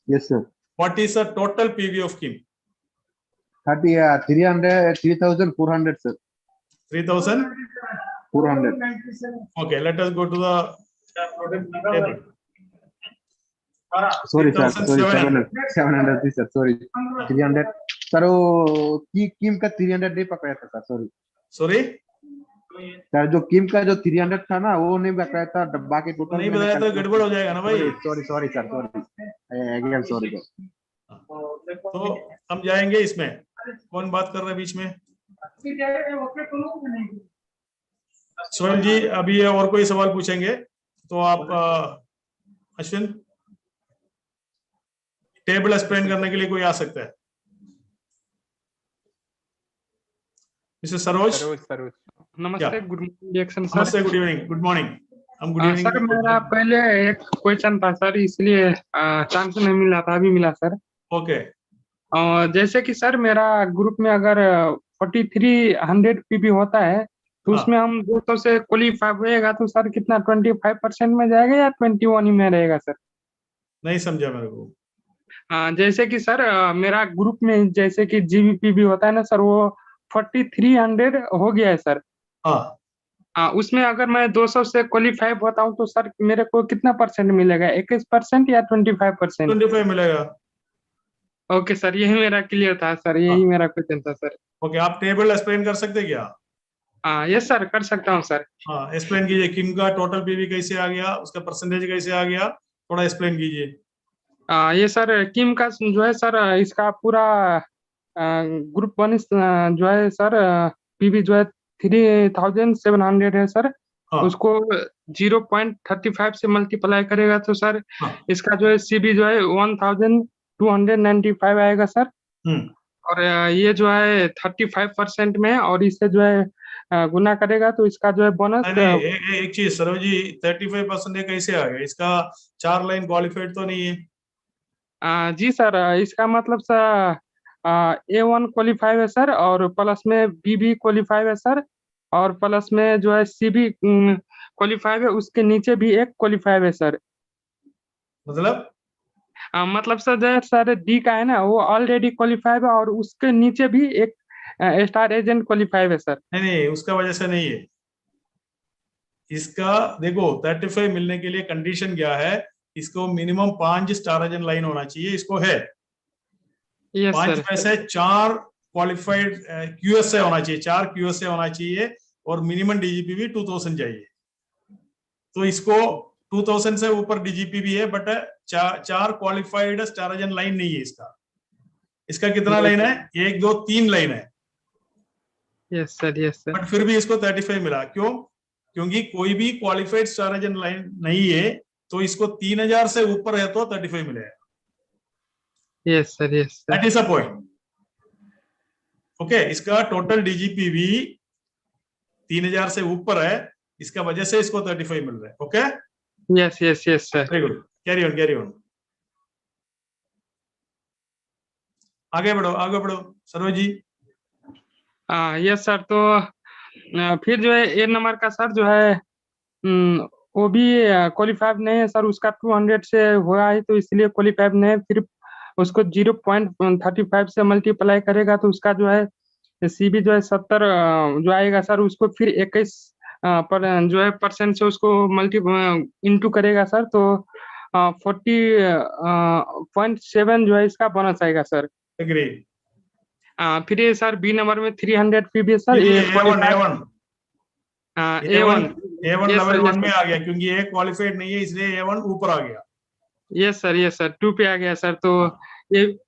Yes sir. What is the total PV of Kim? 3400 sir. 3400। Okay, let us go to the table. Sorry sir, sorry 700 sir, sorry 300 sir. वो किम का 300 नहीं पकड़ा था सर, सॉरी सर। जो किम का जो 300 था ना, वो नहीं बताया था। डब्बा के टोटल नहीं बताया तो गड़बड़ हो जाएगा ना भाई। Sorry sir, sorry again sorry sir. तो हम जाएंगे इसमें। कौन बात कर रहा है बीच में? सोहेल जी, अभी और कोई सवाल पूछेंगे तो आप अश्विन टेबल एक्सप्लेन करने के लिए कोई आ सकता है? मिस्टर सरोज। नमस्ते, गुड मॉर्निंग सर। नमस्ते, गुड इवनिंग, गुड मॉर्निंग। हम गुड इवनिंग। सर मेरा पहले एक क्वेश्चन था सर, इसलिए चांस नहीं मिला था, अभी मिला सर। ओके। जैसे कि सर मेरा ग्रुप में अगर 4300 पीपी होता है तो उसमें हम 200 से क्वालिफाई होएगा तो सर कितना 25% में जाएगा या 21 में रहेगा सर? नहीं समझा मेरे को। जैसे कि सर मेरा ग्रुप में जैसे कि जीबीपीबी होता है ना सर, वो 4300 हो गया है सर। उसमें अगर मैं 200 से क्वालिफाई होता हूँ तो सर मेरे को कितना परसेंट मिलेगा? 21% या 25%? 25 मिलेगा। ओके सर, यही मेरा क्लियर था सर, यही मेरा क्वेश्चन था सर। ओके, आप टेबल एक्सप्लेन कर सकते क्या? यस सर, कर सकता हूँ सर। हाँ, एक्सप्लेन कीजिए। किम का टोटल पीवी कैसे आ गया, उसका परसेंटेज कैसे आ गया, थोड़ा एक्सप्लेन कीजिए। ये सर किम का जो है सर, इसका पूरा ग्रुप 1 जो है सर पीवी जो है 3700 है सर। उसको 0.35 से मल्टीप्लाई करेगा तो सर इसका जो है सीबी जो है 1295 आएगा सर। और ये जो है 35% में, और इससे जो है गुना करेगा तो इसका जो है बोनस। एक चीज सरोज जी, 35% कैसे आ गया? इसका 4 लाइन क्वालिफाइड तो नहीं है। जी सर, इसका मतलब सर A1 क्वालिफाई है सर, और प्लस में BB क्वालिफाई है सर, और प्लस में जो है CB क्वालिफाई है, उसके नीचे भी एक क्वालिफाई है सर। मतलब मतलब सर जो सर डी का है ना वो ऑलरेडी क्वालिफाइड है और उसके नीचे भी एक स्टार एजेंट क्वालिफाइड है सर। नहीं, उसका वजह से नहीं है। इसका देखो 35 मिलने के लिए कंडीशन क्या है, इसको मिनिमम 5 स्टार एजेंट लाइन होना चाहिए, इसको है। Yes 5 sir. में से 4 क्वालिफाइड QSA होना चाहिए, 4 QSA होना चाहिए और मिनिमम DGP भी 2000 चाहिए। तो इसको 2000 से ऊपर DGP भी है, but 4 qualified star agent line नहीं है इसका। इसका कितना लाइन है? 1 2 3 लाइन है। Yes sir, yes sir. But फिर भी इसको 35 मिला। क्यों? क्योंकि कोई भी क्वालिफाइड स्टार एजेंट लाइन नहीं है, तो इसको 3000 से ऊपर है तो 35 मिलेगा। Yes sir, yes sir. That is a point. Okay, इसका टोटल DGP भी 3000 से ऊपर है, इसका वजह से इसको 35 मिल रहा है। Okay, yes yes yes sir. Very good, carry on carry on. आगे बढ़ो सरोज जी। Yes sir. तो फिर जो है ए नंबर का सर जो है वो भी क्वालिफाइड नहीं है सर, उसका 200 से हुआ है तो इसलिए क्वालिफाइड नहीं है। फिर उसको 0.35 से मल्टीप्लाई करेगा तो उसका जो है CB जो है 70 जो आएगा सर, उसको फिर 21 पर जो है % से उसको इंटू करेगा सर, तो 40.7 जो है इसका बोनस आएगा सर। एग्री। फिर ये सर बी नंबर में 300 PB है सर। A1 लेवल 1 में आ गया, क्योंकि ये क्वालिफाइड नहीं है इसलिए A1 ऊपर आ गया। यस सर 2 पे आ गया सर। तो ये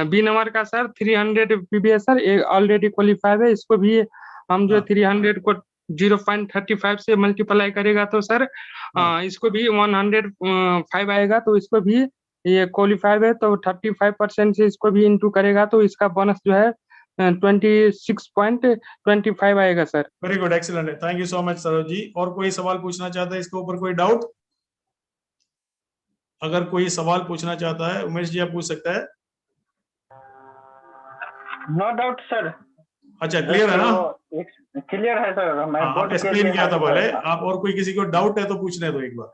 बी नंबर का सर 300 PB है सर, ये ऑलरेडी क्वालिफाइड है। इसको भी हम जो 300 को 0.35 से मल्टीप्लाई करेगा तो सर इसको भी 105 आएगा, तो इसको भी ये क्वालिफाइड है तो 35% से इसको भी इंटू करेगा तो इसका बोनस जो है 26.25 आएगा sir. Very good, excellent, thank you so much Saroj ji. और कोई सवाल पूछना चाहता है इसके ऊपर? कोई डाउट? अगर कोई सवाल पूछना चाहता है उमेश जी, आप पूछ सकते हैं। No doubt sir. अच्छा, क्लियर है ना? क्लियर है सर। मैं आप एक्सप्लेन किया था पहले। आप और कोई किसी को डाउट है तो पूछने दो एक बार।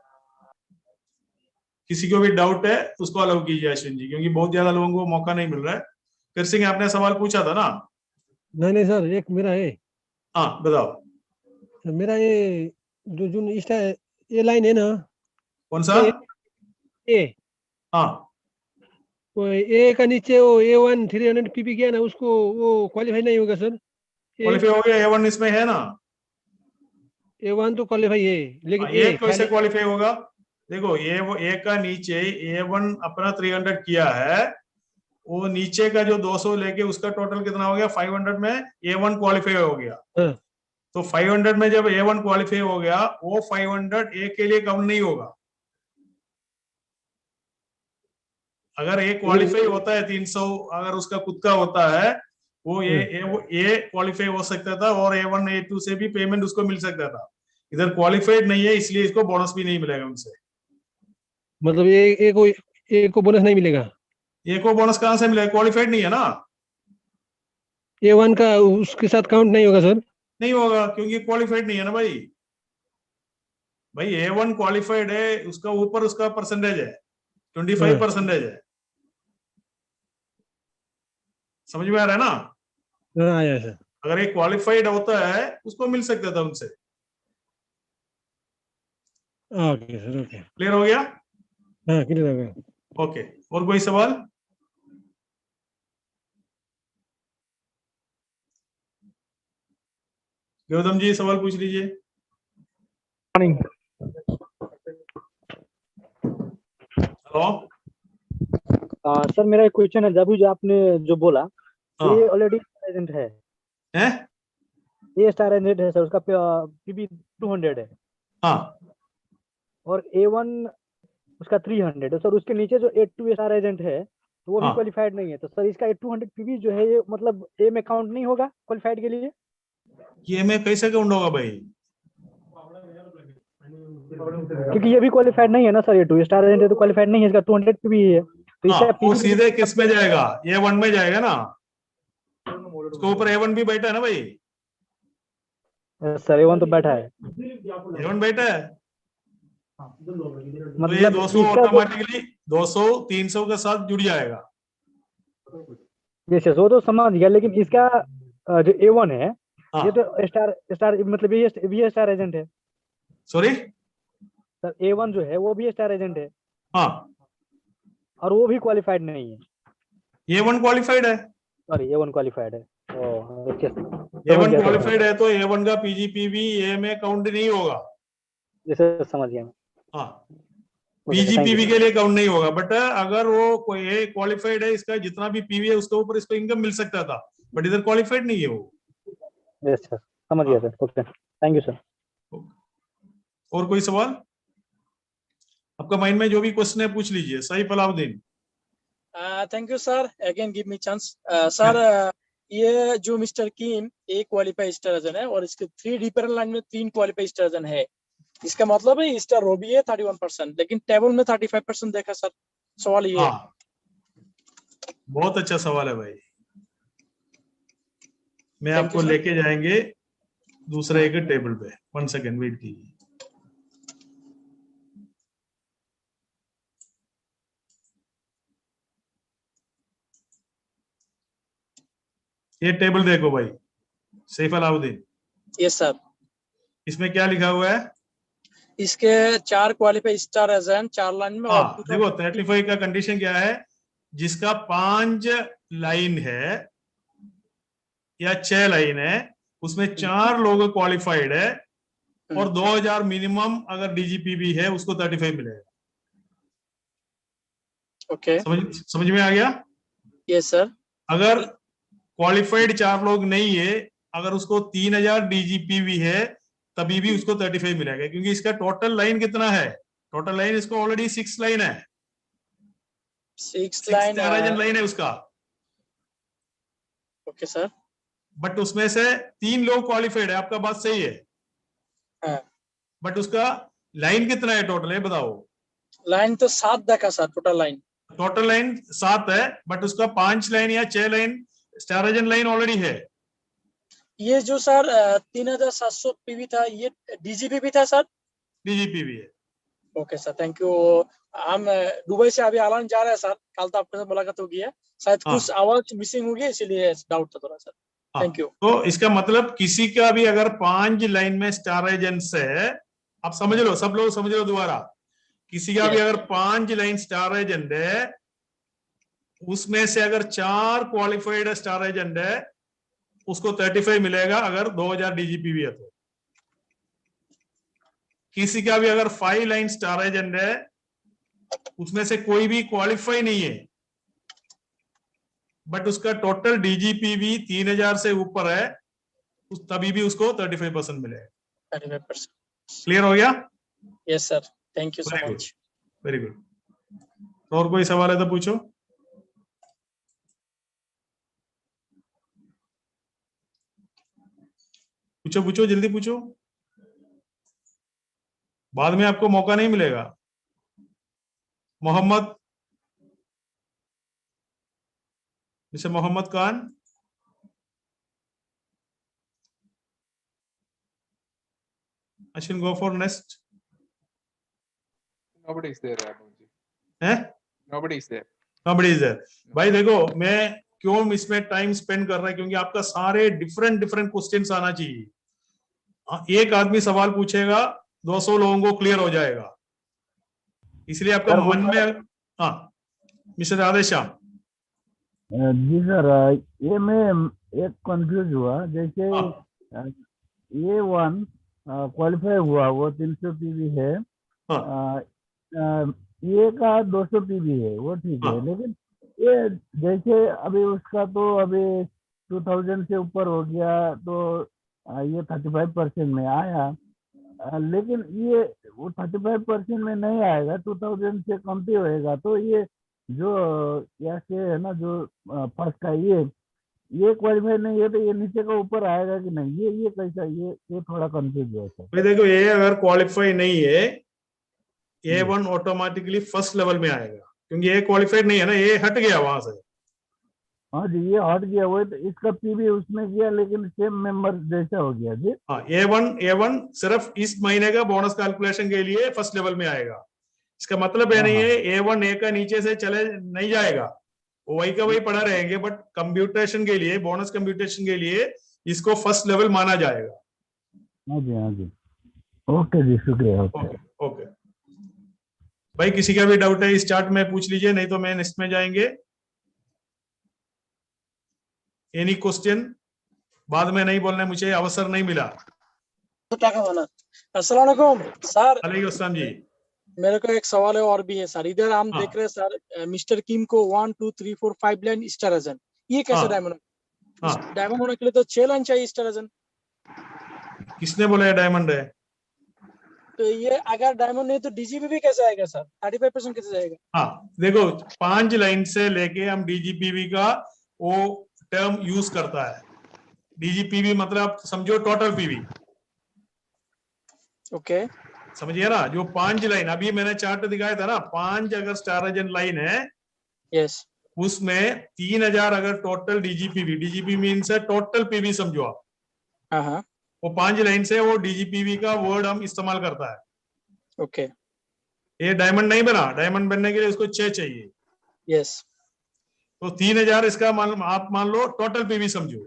किसी को भी डाउट है उसको अलाउ कीजिए अश्विन जी, क्योंकि बहुत ज्यादा लोगों को मौका नहीं मिल रहा है। फिर सिंह, आपने सवाल पूछा था ना? नहीं सर, एक मेरा है। हाँ बताओ। मेरा ये जो ये लाइन है ना, कौन सा? ए। हाँ, वो ए का नीचे वो A1 300 PB किया ना, उसको वो क्वालिफाई नहीं होगा सर? क्वालिफाई हो गया। A1 इसमें है ना? A1 तो क्वालिफाई है, लेकिन ये कैसे क्वालिफाई होगा? देखो, ये वो ए का नीचे A1 अपना 300 किया है, वो नीचे का जो 200 लेके उसका टोटल कितना हो गया? 500 में A1 क्वालिफाई हो गया। तो 500 में जब A1 क्वालिफाई हो गया, वो 500 ए के लिए कम नहीं होगा। अगर ए क्वालिफाई होता है 300, अगर उसका खुद का होता है, वो ए क्वालिफाई हो सकता था और A1 A2 से भी पेमेंट उसको मिल सकता था। इधर क्वालिफाइड नहीं है, इसलिए इसको बोनस भी नहीं मिलेगा उनसे। मतलब ए को बोनस नहीं मिलेगा? ए को बोनस कहां से मिलेगा? क्वालिफाइड नहीं है ना। A1 का उसके साथ काउंट नहीं होगा सर? नहीं होगा, क्योंकि क्वालिफाइड नहीं है ना भाई। A1 क्वालिफाइड है, उसका ऊपर उसका परसेंटेज है 25% है। समझ में आ रहा है ना? आया सर। अगर एक क्वालिफाइड होता है उसको मिल सकता था उनसे। Okay sir, okay. क्लियर हो गया? हाँ, क्लियर हो गया। ओके, और कोई सवाल? गौतम जी सवाल पूछ लीजिए। हेलो सर, मेरा एक क्वेश्चन है। जब जो आपने जो बोला ये ऑलरेडी एजेंट है, ये स्टार एजेंट है सर, उसका PB 200 है। हाँ। और A1 उसका 300 है सर। उसके नीचे जो A2 स्टार एजेंट है तो वो भी क्वालिफाइड नहीं है, तो सर इसका 200 PB जो है ये मतलब ए में काउंट नहीं होगा क्वालिफाइड के लिए? ये में कैसे काउंट होगा भाई? क्योंकि ये भी क्वालिफाइड नहीं है ना सर, A2 स्टार एजेंट है तो क्वालिफाइड नहीं है, इसका 200 PB है तो इसका वो सीधे किस में जाएगा? A1 में जाएगा ना, उसके ऊपर A1 भी बैठा है ना भाई। सर A1 तो बैठा है। A1 बैठा है, तो ये 200 ऑटोमेटिकली 200 300 के साथ जुड़ जाएगा। यस वो तो समझ गया, लेकिन इसका जो A1 है ये तो स्टार मतलब ये स्टार एजेंट है। सॉरी सर A1 जो है वो भी स्टार एजेंट है। हाँ, और वो भी क्वालिफाइड नहीं है। A1 क्वालिफाइड है। सॉरी A1 क्वालिफाइड है। A1 क्वालिफाइड है तो A1 का PGPB A में काउंट नहीं होगा। जैसे समझ गया। हाँ, PGPB के लिए काउंट नहीं होगा, बट अगर वो कोई A क्वालिफाइड है, इसका जितना भी PV है उसके ऊपर इसको इनकम मिल सकता था, बट इधर क्वालिफाइड नहीं है वो। यस सर, समझ गया sir. Okay, thank you sir. और कोई सवाल आपका माइंड में जो भी क्वेश्चन है पूछ लीजिए। Saif Alauddin. Thank you sir, again give me chance. Sir ये जो मिस्टर कीम एक क्वालिफाइड स्टार है और इसके 3 डिफरेंट लाइन में 3 क्वालिफाइड स्टार है, इसका मतलब है स्टार रो भी है 31%, लेकिन टेबल में 35% देखा सर। सवाल ये है। बहुत अच्छा सवाल है भाई, मैं आपको लेके जाएंगे दूसरे एक टेबल पे। 1 सेकेंड वेट कीजिए। ये टेबल देखो भाई सईफ अलाउद्दीन। Yes sir. इसमें क्या लिखा हुआ है? इसके 4 क्वालिफाइड स्टार एजेंट 4 लाइन में। हाँ देखो 35 का कंडीशन क्या है, जिसका 5 लाइन है या 6 लाइन है उसमें 4 लोग क्वालिफाइड है और 2000 मिनिमम अगर DGPB है उसको 35 मिलेगा। ओके, समझ में आ गया? Yes sir. अगर क्वालिफाइड 4 लोग नहीं है, अगर उसको 3000 DGPB है तभी भी उसको 35 मिलेगा, क्योंकि इसका टोटल लाइन कितना है? टोटल लाइन इसको ऑलरेडी 6 लाइन है, 6 लाइन है उसका। Okay sir. बट उसमें से 3 लोग क्वालिफाइड है, आपका बात सही है। हाँ। बट उसका लाइन कितना है टोटल है बताओ? लाइन तो 7 देखा sir, total line. Total line 7 है, बट उसका 5 लाइन या 6 line star agent line already है। ये जो सर 3700 PV था, ये DGPB था सर? DGPB है। Okay sir, thank you. हम दुबई से अभी आलान जा रहे हैं सर, कल तो आपके साथ मुलाकात होगी है, शायद कुछ आवाज मिसिंग होगी इसीलिए डाउट था थोड़ा सर। Thank you. तो इसका मतलब किसी का भी अगर 5 लाइन में स्टार एजेंट्स है, आप समझ लो, सब लोग समझ लो दोबारा, किसी का भी अगर 5 लाइन स्टार एजेंट है उसमें से अगर 4 क्वालिफाइड स्टार एजेंट है उसको 35 मिलेगा अगर 2000 DGPB है तो। किसी का भी अगर 5 लाइन स्टार एजेंट है उसमें से कोई भी क्वालिफाई नहीं है बट उसका टोटल DGPB 3000 से ऊपर है तभी भी उसको 35% मिलेगा। 35%। क्लियर हो गया? Yes sir, thank you so much. Very good. और कोई सवाल है तो पूछो। पूछो पूछो, जल्दी पूछो, बाद में आपको मौका नहीं मिलेगा। Mohammad, mister Mohammad Khan. I should go for next. Nobody is there, Abuji. हैं? Nobody is there. Nobody is there. भाई देखो मैं क्यों इसमें टाइम स्पेंड कर रहा है, क्योंकि आपका सारे डिफरेंट क्वेश्चंस आना चाहिए। एक आदमी सवाल पूछेगा 200 लोगों को क्लियर हो जाएगा, इसलिए आपका मन में। हाँ मिस्टर राधेश्याम। जी सर, ये मैं एक कंफ्यूज हुआ, जैसे A1 क्वालिफाई हुआ वो 300 PV है, ये का 200 PV है, वो ठीक है, लेकिन ये जैसे अभी उसका तो अभी 2000 से ऊपर हो गया तो ये 35% में आया, लेकिन ये वो 35% में नहीं आएगा, 2000 से कम भी होएगा, तो ये जो ऐसे है ना, जो फर्स्ट का ये क्वालिफाई नहीं है तो ये नीचे का ऊपर आएगा कि नहीं, ये कैसा, ये थोड़ा कंफ्यूज है सर। देखो ये अगर क्वालिफाई नहीं है A1 ऑटोमेटिकली फर्स्ट लेवल में आएगा, क्योंकि ये क्वालिफाइड नहीं है ना, ये हट गया वहां से। हाँ जी ये हट गया, वो तो इसका पीवी उसमें गया लेकिन सेम मेंबर जैसा हो गया जी। हाँ, A1 सिर्फ इस महीने का बोनस कैलकुलेशन के लिए फर्स्ट लेवल में आएगा। इसका मतलब ये नहीं है A1 A का नीचे से चले नहीं जाएगा, वो वही का वही पड़ा रहेंगे, बट कंप्यूटेशन के लिए, बोनस कंप्यूटेशन के लिए इसको फर्स्ट लेवल माना जाएगा। हाँ जी हाँ जी, ओके जी, शुक्रिया। ओके भाई, किसी का भी डाउट है इस चार्ट में पूछ लीजिए, नहीं तो मैं नेक्स्ट में जाएंगे। Any question? बाद में नहीं बोलने, मुझे अवसर नहीं मिला। अस्सलाम वालेकुम सर। वालेकुम अस्सलाम जी। मेरे को एक सवाल है और भी है सर। इधर हम देख रहे हैं सर मिस्टर किम को 1 2 3 4 5 लाइन स्टार एजन, ये कैसे डायमंड? डायमंड होने के लिए तो 6 लाइन चाहिए स्टार एजन। किसने बोला डायमंड है? तो ये अगर डायमंड नहीं तो डीजीपी भी कैसे आएगा सर? 35% कैसे जाएगा? हाँ देखो, 5 लाइन से लेके हम डीजीपीवी का वो टर्म यूज करता है। डीजीपीवी मतलब समझो टोटल पीवी। ओके, समझिए ना, जो 5 लाइन अभी मैंने चार्ट दिखाया था ना, 5 अगर स्टार एजेंट लाइन है, यस, उसमें 3000 अगर टोटल डीजीपीवी, डीजीपी मीन्स है टोटल पीवी समझो आप। हाँ, वो 5 लाइन से वो डीजीपीवी का वर्ड हम इस्तेमाल करता है। ओके, ये डायमंड नहीं बना, डायमंड बनने के लिए उसको 6 चाहिए। यस, तो 3000 इसका आप मान लो टोटल पीवी समझो,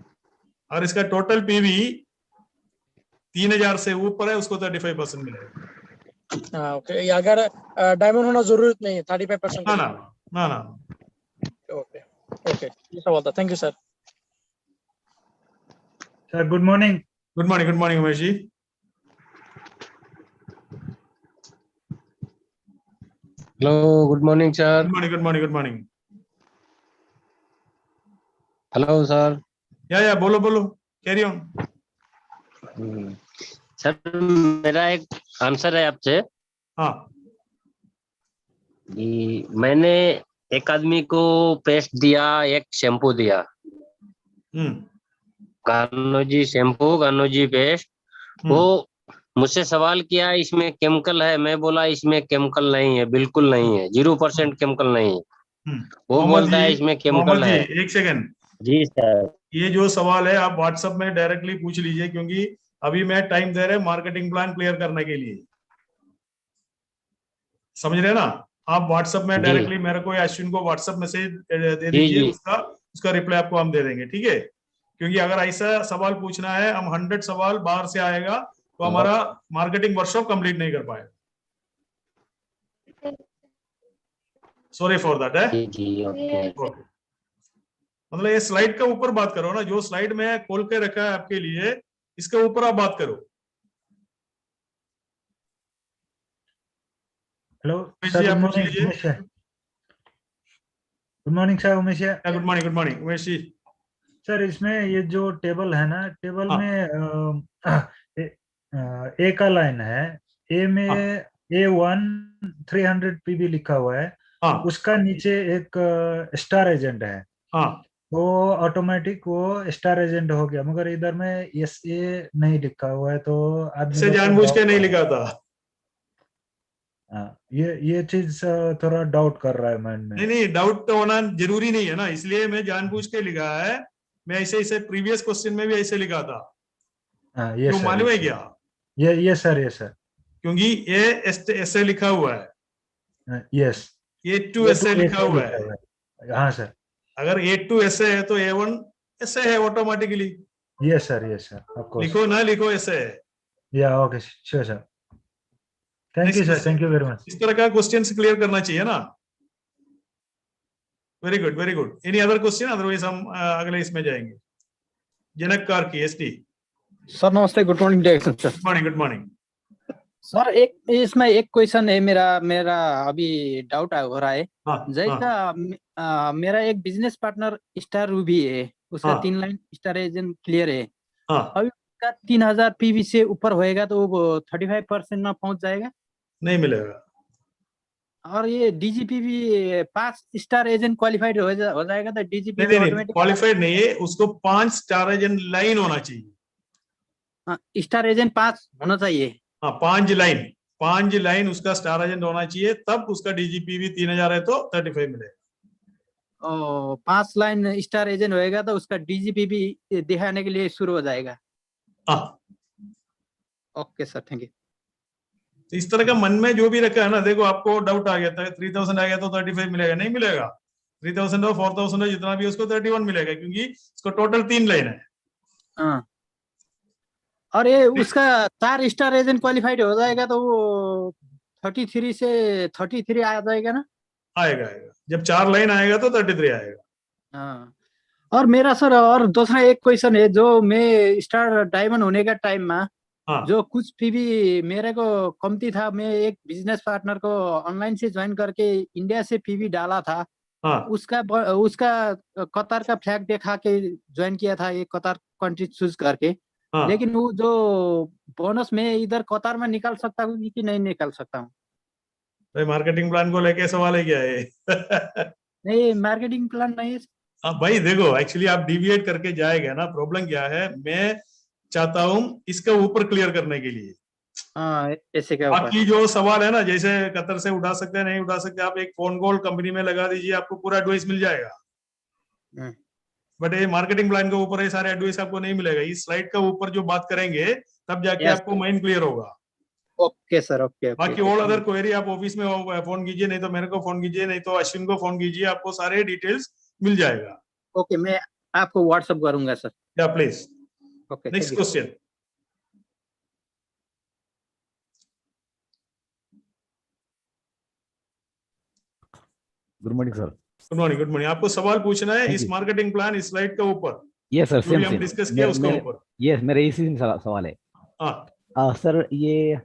और इसका टोटल पीवी 3000 से ऊपर है, उसको 35% मिलेगा। हाँ, ओके। अगर डायमंड होना जरूरत नहीं है 35%? ना ना ना ना। ओके ओके, ये सवाल था। Thank you sir. Sir good morning. Good morning, good morning Umesh ji. Hello, good morning sir. Good morning, good morning, good morning. Hello sir. Yeah बोलो बोलो, कैरी ऑन। सर मेरा एक आंसर है आपसे। हाँ। मैंने एक आदमी को पेस्ट दिया, एक शैम्पू दिया, गानोजी शैम्पू, गानोजी पेस्ट। वो मुझसे सवाल किया इसमें केमिकल है, मैं बोला इसमें केमिकल नहीं है, बिल्कुल नहीं है, 0% केमिकल नहीं है। वो बोलता है इसमें केमिकल है। एक सेकंड जी सर। ये जो सवाल है आप व्हाट्सएप में डायरेक्टली पूछ लीजिए, क्योंकि अभी मैं टाइम दे रहे मार्केटिंग प्लान क्लियर करने के लिए, समझ रहे ना आप। व्हाट्सएप में डायरेक्टली मेरे को, अश्विन को व्हाट्सएप मैसेज दे दीजिए, उसका रिप्लाई आपको हम दे देंगे, ठीक है? क्योंकि अगर ऐसा सवाल पूछना है, हम 100 सवाल बाहर से आएगा तो हमारा मार्केटिंग वर्कशॉप कंप्लीट नहीं कर पाएगा। सॉरी फॉर दैट है। मतलब ये स्लाइड का ऊपर बात करो ना, जो स्लाइड में खोल के रखा है आपके लिए, इसके ऊपर आप बात करो। Hello sir, good morning. Good morning sir, Umesh. Good morning, good morning Umesh ji. Sir इसमें ये जो टेबल है ना, टेबल में ए का लाइन है, ए में A1 300 पीबी लिखा हुआ है, उसका नीचे एक स्टार एजेंट है, वो ऑटोमेटिक वो स्टार एजेंट हो गया, मगर इधर में SA नहीं लिखा हुआ है, तो आदमी जानबूझ के नहीं लिखा था। ये चीज थोड़ा डाउट कर रहा है माइंड में। नहीं, डाउट तो होना जरूरी नहीं है ना, इसलिए मैं जानबूझ के लिखा है। मैं ऐसे प्रीवियस क्वेश्चन में भी ऐसे लिखा था। ये तो मालूम है क्या? ये सर क्योंकि ये ऐसे लिखा हुआ है, यस, A2 ऐसे लिखा हुआ है। हाँ सर, अगर A2 ऐसे है तो A1 ऐसे है ऑटोमेटिकली। यस सर, लिखो ना लिखो ऐसे है। या okay, sure sir, thank you sir, thank you very much. इस तरह का क्वेश्चन क्लियर करना चाहिए ना। Very good, very good. Any other question? Otherwise हम अगले इसमें जाएंगे। जनक कार्की, SD सर नमस्ते, good morning direction sir. Good morning, good morning sir. एक इसमें एक क्वेश्चन है मेरा अभी डाउट हो रहा है। जैसा मेरा एक बिजनेस पार्टनर स्टार रूबी है, उसका 3 लाइन स्टार एजेंट क्लियर है, अभी उसका 3000 पीवी से ऊपर होएगा तो वो 35% में पहुंच जाएगा? नहीं मिलेगा। और ये डीजीपी भी 5 स्टार एजेंट क्वालिफाइड हो जाएगा तो डीजीपी नहीं, क्वालिफाइड नहीं है, उसको 5 स्टार एजेंट लाइन होना चाहिए। स्टार एजेंट 5 होना चाहिए। हाँ, 5 लाइन उसका स्टार एजेंट होना चाहिए, तब उसका डीजीपी भी 3000 है तो 35 मिलेगा। 5 लाइन स्टार एजेंट होएगा तो उसका डीजीपीबी दिखाने के लिए शुरू हो जाएगा। Okay sir, thank you. तो इस तरह का मन में जो भी रखा है ना, देखो आपको डाउट आ गया था 3000 आ गया तो 35 मिलेगा, नहीं मिलेगा। 3000 हो 4000 हो जितना भी उसको 31 मिलेगा, क्योंकि इसको टोटल 3 लाइन है। हाँ, और ये उसका 4 स्टार एजेंट क्वालिफाइड हो जाएगा तो वो 33 से 33 आ जाएगा ना? आएगा आएगा, जब 4 लाइन आएगा तो 33 आएगा। हाँ, और मेरा सर और दूसरा एक क्वेश्चन है, जो मैं स्टार डायमंड होने का टाइम में जो कुछ पीवी मेरे को कमती था, मैं एक बिजनेस पार्टनर को ऑनलाइन से ज्वाइन करके इंडिया से पीवी डाला था। उसका कतार का फ्लैग देखा के ज्वाइन किया था, एक कतार कंट्री चूज करके। लेकिन वो जो बोनस में इधर कतार में निकाल सकता हूँ कि नहीं निकाल सकता हूँ? भाई मार्केटिंग प्लान को लेके सवाल है क्या है? नहीं, मार्केटिंग प्लान नहीं है। भाई देखो, एक्चुअली आप डिविएट करके जाएगा ना, प्रॉब्लम क्या है, मैं चाहता हूं इसका ऊपर क्लियर करने के लिए। ऐसे क्या बाकी जो सवाल है ना, जैसे कतर से उठा सकते हैं नहीं उठा सकते, आप एक फोन कॉल कंपनी में लगा दीजिए, आपको पूरा एडवाइस मिल जाएगा। बट ये मार्केटिंग प्लान के ऊपर ये सारे एडवाइस आपको नहीं मिलेगा। इस स्लाइड का ऊपर जो बात करेंगे तब जाके आपको माइंड क्लियर होगा। Okay sir, okay. बाकी ऑल अदर क्वेरी आप ऑफिस में फोन कीजिए, नहीं तो मेरे को फोन कीजिए, नहीं तो अश्विन को फोन कीजिए, आपको सारे डिटेल्स मिल जाएगा। ओके, मैं आपको व्हाट्सएप करूंगा sir. Yeah please. Okay, next question. Good morning sir. Good morning, good morning. आपको सवाल पूछना है इस मार्केटिंग प्लान इस स्लाइड के ऊपर? यस सर, सेम हम डिस्कस किया उसके ऊपर। यस, मेरा इसी में सवाल है। सर ये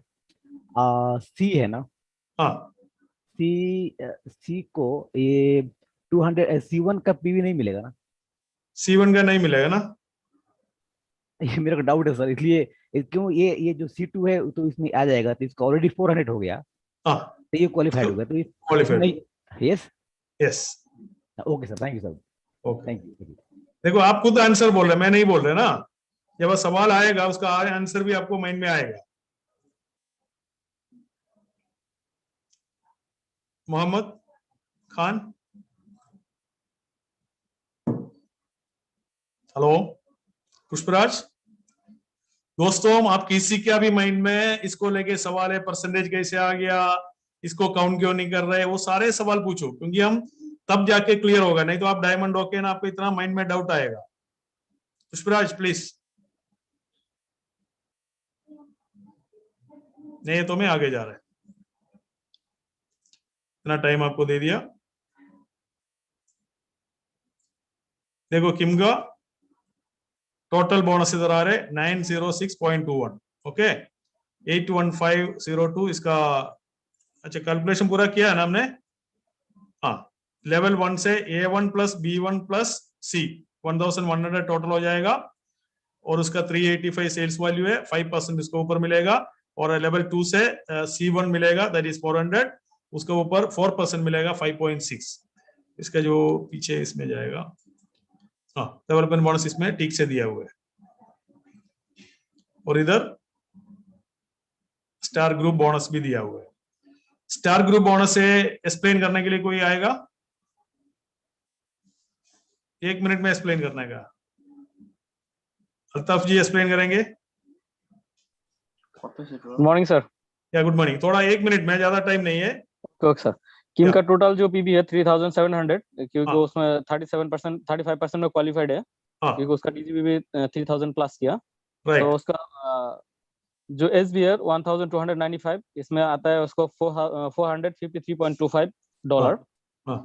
सी है ना? सी को ये 200 C1 का पीवी नहीं मिलेगा ना? C1 का नहीं मिलेगा ना? ये मेरा डाउट है सर, इसलिए क्यों ये जो C2 है तो इसमें आ जाएगा, तो इसका ऑलरेडी 400 हो गया। तो ये क्वालिफाइड होगा, तो qualified. Yes yes, okay sir, thank you sir. Okay, thank you. देखो आप खुद आंसर बोल रहे हैं, मैं नहीं बोल रहा ना। जब सवाल आएगा उसका आंसर भी आपको माइंड में आएगा। मोहम्मद खान, हेलो। पुष्पराज, दोस्तों आप किसी का भी माइंड में इसको लेके सवाल है, परसेंटेज कैसे आ गया, इसको काउंट क्यों नहीं कर रहे, वो सारे सवाल पूछो, क्योंकि हम तब जाके क्लियर होगा। नहीं तो आप डायमंड होके ना, आपको इतना माइंड में डाउट आएगा। पुष्पराज प्लीज। नहीं तो मैं आगे जा रहा है, इतना टाइम आपको दे दिया। देखो किम का टोटल बोनस इधर आ रहे 906.21, ओके। 81502 इसका, अच्छा कैलकुलेशन पूरा किया है ना हमने? हाँ, लेवल 1 से A1 plus B1 plus C 1100 total हो जाएगा, और उसका 385 सेल्स वैल्यू है, 5% इसको ऊपर मिलेगा। और लेवल 2 से C1 मिलेगा, दैट इज 400, उसके ऊपर 4% मिलेगा, 5.6। इसका जो पीछे इसमें जाएगा, हाँ, डेवलपमेंट बोनस इसमें ठीक से दिया हुआ है। और इधर स्टार ग्रुप बोनस भी दिया हुआ है। स्टार ग्रुप बोनस से एक्सप्लेन करने के लिए कोई आएगा? 1 मिनट में एक्सप्लेन करने का। अल्ताफ जी एक्सप्लेन करेंगे। Good morning sir. या गुड मॉर्निंग, थोड़ा 1 मिनट में, ज्यादा टाइम नहीं है। Okay sir. किम का टोटल जो पीबी है 3700, क्योंकि उसमें 35% में क्वालिफाइड है, क्योंकि उसका डीजीपी भी 3000 प्लस किया। तो उसका जो एसबी है 1295, इसमें आता है उसको $453.25,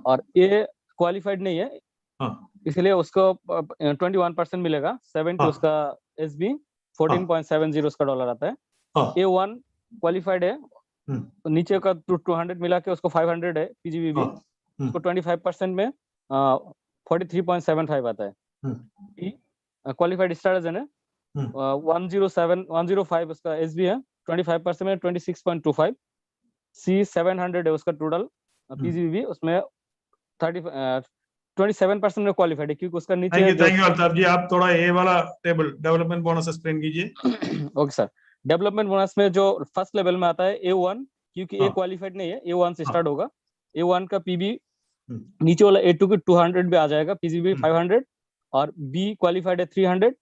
और ये क्वालिफाइड नहीं है, इसलिए उसको 21% मिलेगा। 70 उसका एसबी, 14.70 उसका डॉलर आता है। A1 क्वालिफाइड है, नीचे का 200 मिला के उसको 500 है पीजीबीबी, उसको 25% में 43.75 आता है। क्वालिफाइड स्टार्टर्स है 105 उसका एसबी है, 25% में 26.25। C 700 है उसका टोटल पीजीबीबी, उसमें 27% में क्वालिफाइड है, क्योंकि उसका नीचे। थैंक यू अल्ताफ जी, आप थोड़ा ये वाला टेबल डेवलपमेंट बोनस एक्सप्लेन कीजिए। Okay sir. डेवलपमेंट बोनस में जो फर्स्ट लेवल में आता है A1, क्योंकि A क्वालिफाइड नहीं है, A1 से स्टार्ट होगा। A1 का पीबी नीचे वाला A2 के 200 भी आ जाएगा, PGB 500 और B क्वालिफाइड है 300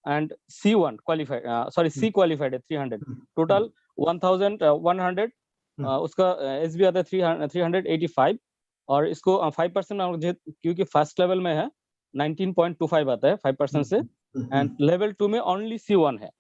and C1 qualified C qualified है 300, टोटल 1100। उसका SB आता है 385 और इसको 5% क्योंकि फर्स्ट लेवल में है 19.25 आता है 5% से, एंड लेवल 2 में ओनली C1 है,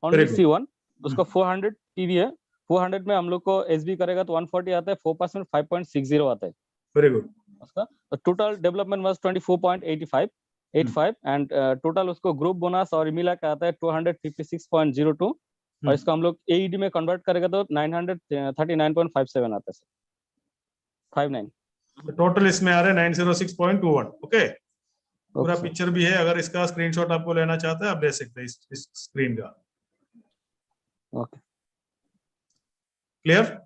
ओनली C1, उसका 400 PV है। 400 में हम लोग को SB करेगा तो 140 आता है, 4% 5.60 आता है। Very good. उसका total development was 24.85 and total उसको ग्रुप बोनस और मिला का आता है 256.02 और इसको हम लोग AED में कन्वर्ट करेगा तो 939.57 आता है सर, 59। टोटल इसमें आ रहा है 906.21। ओके, पूरा पिक्चर भी है, अगर इसका स्क्रीनशॉट आपको लेना चाहते हैं आप ले सकते हैं इस स्क्रीन का। Okay, clear?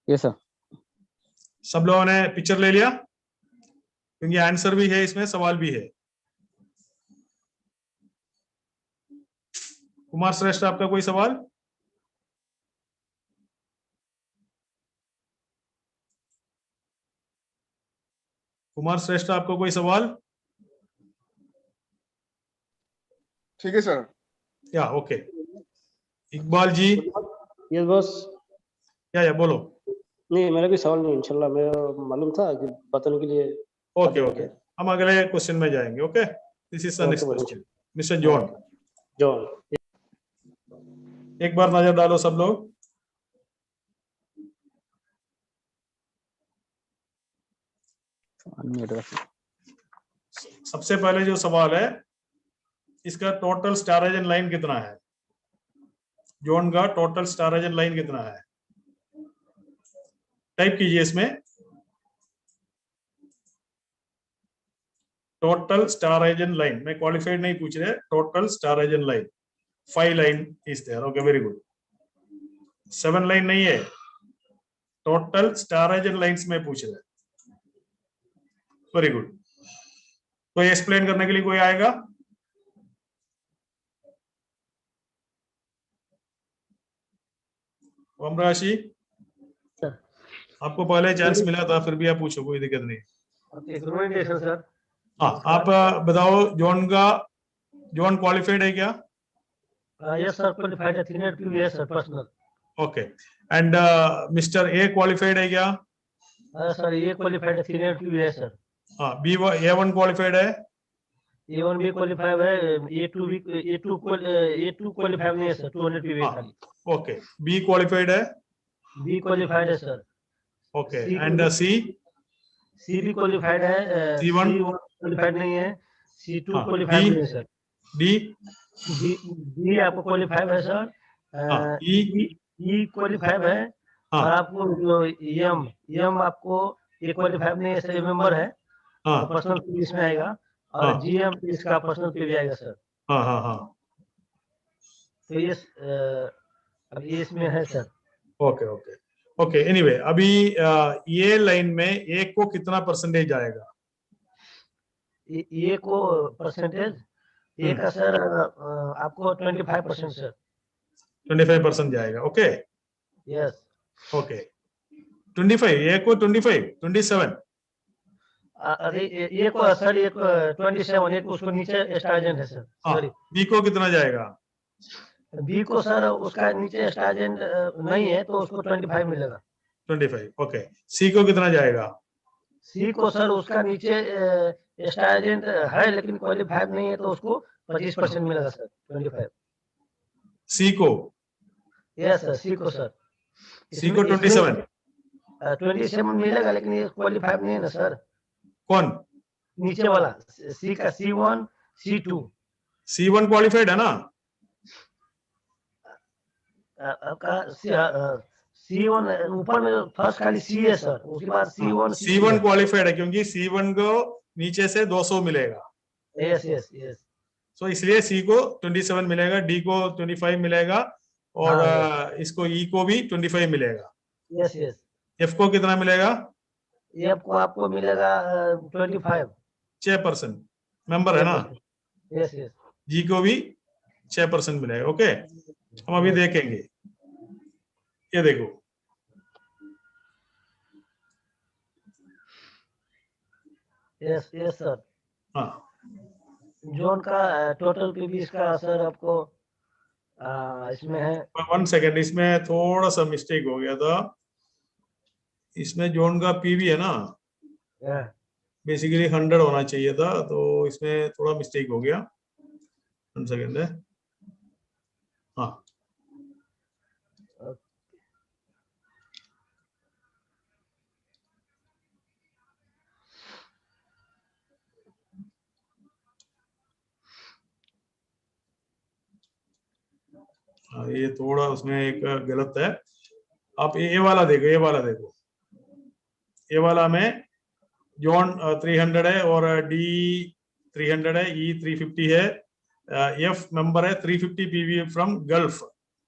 Yes sir. सब लोगों ने पिक्चर ले लिया? क्योंकि आंसर भी है इसमें, सवाल भी है। कुमार श्रेष्ठ, आपका कोई सवाल? कुमार श्रेष्ठ, आपको कोई सवाल? ठीक है sir. Yeah okay. Iqbal ji? Yes boss. Yeah बोलो। नहीं, मेरा भी सवाल नहीं, इंशाल्लाह मेरा मालूम था कि बताने के लिए। ओके ओके, हम अगले क्वेश्चन में जाएंगे। Okay, this is the next question. Mister John, एक बार नजर डालो सब लोग। सबसे पहले जो सवाल है, इसका टोटल स्टारेजन लाइन कितना है? जॉन का टोटल स्टारेजन लाइन कितना है? टाइप कीजिए इसमें, टोटल स्टारेजन लाइन। मैं क्वालिफाइड नहीं पूछ रहे, total star agent line 5 line is there. Okay, very good. 7 line नहीं है, टोटल स्टारेजन लाइंस में पूछ रहे। Very good. तो ये एक्सप्लेन करने के लिए कोई आएगा? ओम राशि, आपको पहले चांस मिला था, फिर भी आप पूछो, कोई दिक्कत नहीं। सर, हाँ, आप बताओ जॉन क्वालिफाइड है क्या? यस सर, क्वालिफाइड है, 300 PV है sir, personal. Okay, and mister A qualified है क्या? सर ये क्वालिफाइड है, 300 PV है सर। हाँ, A1 क्वालिफाइड है? A1 भी क्वालिफाइड है, A2 क्वालिफाइड नहीं है सर, 200 PV है खाली। ओके, बी क्वालिफाइड है? बी क्वालिफाइड है सर। ओके, एंड सी? सी भी क्वालिफाइड है। C1 क्वालिफाइड नहीं है। C2 क्वालिफाइड नहीं है सर। डी आपको क्वालिफाइड है सर। ई क्वालिफाइड है। और आपको जो एम आपको ये क्वालिफाइड नहीं है सर, मेंबर है, पर्सनल पीवी इसमें आएगा। और जीएम इसका पर्सनल पीवी आएगा सर। तो ये अब ये इसमें है sir. Okay okay okay, anyway अभी ये लाइन में एक को कितना परसेंटेज आएगा? ये को परसेंटेज ये का सर आपको 25% सर। 25% जाएगा। Okay, yes. ओके, 25 ये को 25 27। अरे ये को सर, ये 27, ये उसको नीचे स्टार्जेंट है सर। सॉरी, बी को कितना जाएगा? बी को सर उसका नीचे स्टार्जेंट नहीं है तो उसको 25 मिलेगा। 25। ओके, सी को कितना जाएगा? सी को सर उसका नीचे स्टार्जेंट है लेकिन क्वालिफाइड नहीं है तो उसको 25% मिलेगा सर, 25। सी को? यस सर, सी को सर। सी को 27 मिलेगा लेकिन ये क्वालिफाइड नहीं है ना सर। कौन? नीचे वाला सी का C1 C2। C1 क्वालिफाइड है ना? आपका C1 ऊपर में फर्स्ट खाली सी है सर, उसके बाद C1 क्वालिफाइड है क्योंकि C1 को नीचे से 200 मिलेगा। Yes yes yes. सो इसलिए सी को 27 मिलेगा, डी को 25 मिलेगा और इसको ई को भी 25 मिलेगा। Yes yes. एफ को कितना मिलेगा? एफ को आपको मिलेगा 25, 6% मेंबर है ना? Yes yes. जी को भी 6% मिलेगा। ओके, हम अभी देखेंगे, ये देखो यस यस सर। हाँ जोन का टोटल पीबी इसका सर आपको इसमें है। 1 सेकेंड, इसमें थोड़ा सा मिस्टेक हो गया था। इसमें जोन का पीवी है ना, बेसिकली 100 होना चाहिए था, तो इसमें थोड़ा मिस्टेक हो गया। 1 सेकेंड है। हाँ ये थोड़ा उसमें एक गलत है। आप ये वाला देखो, ये वाला देखो, ये वाला में जोन 300 है और डी 300 है, ई 350 है, एफ मेंबर है 350 PV from Gulf,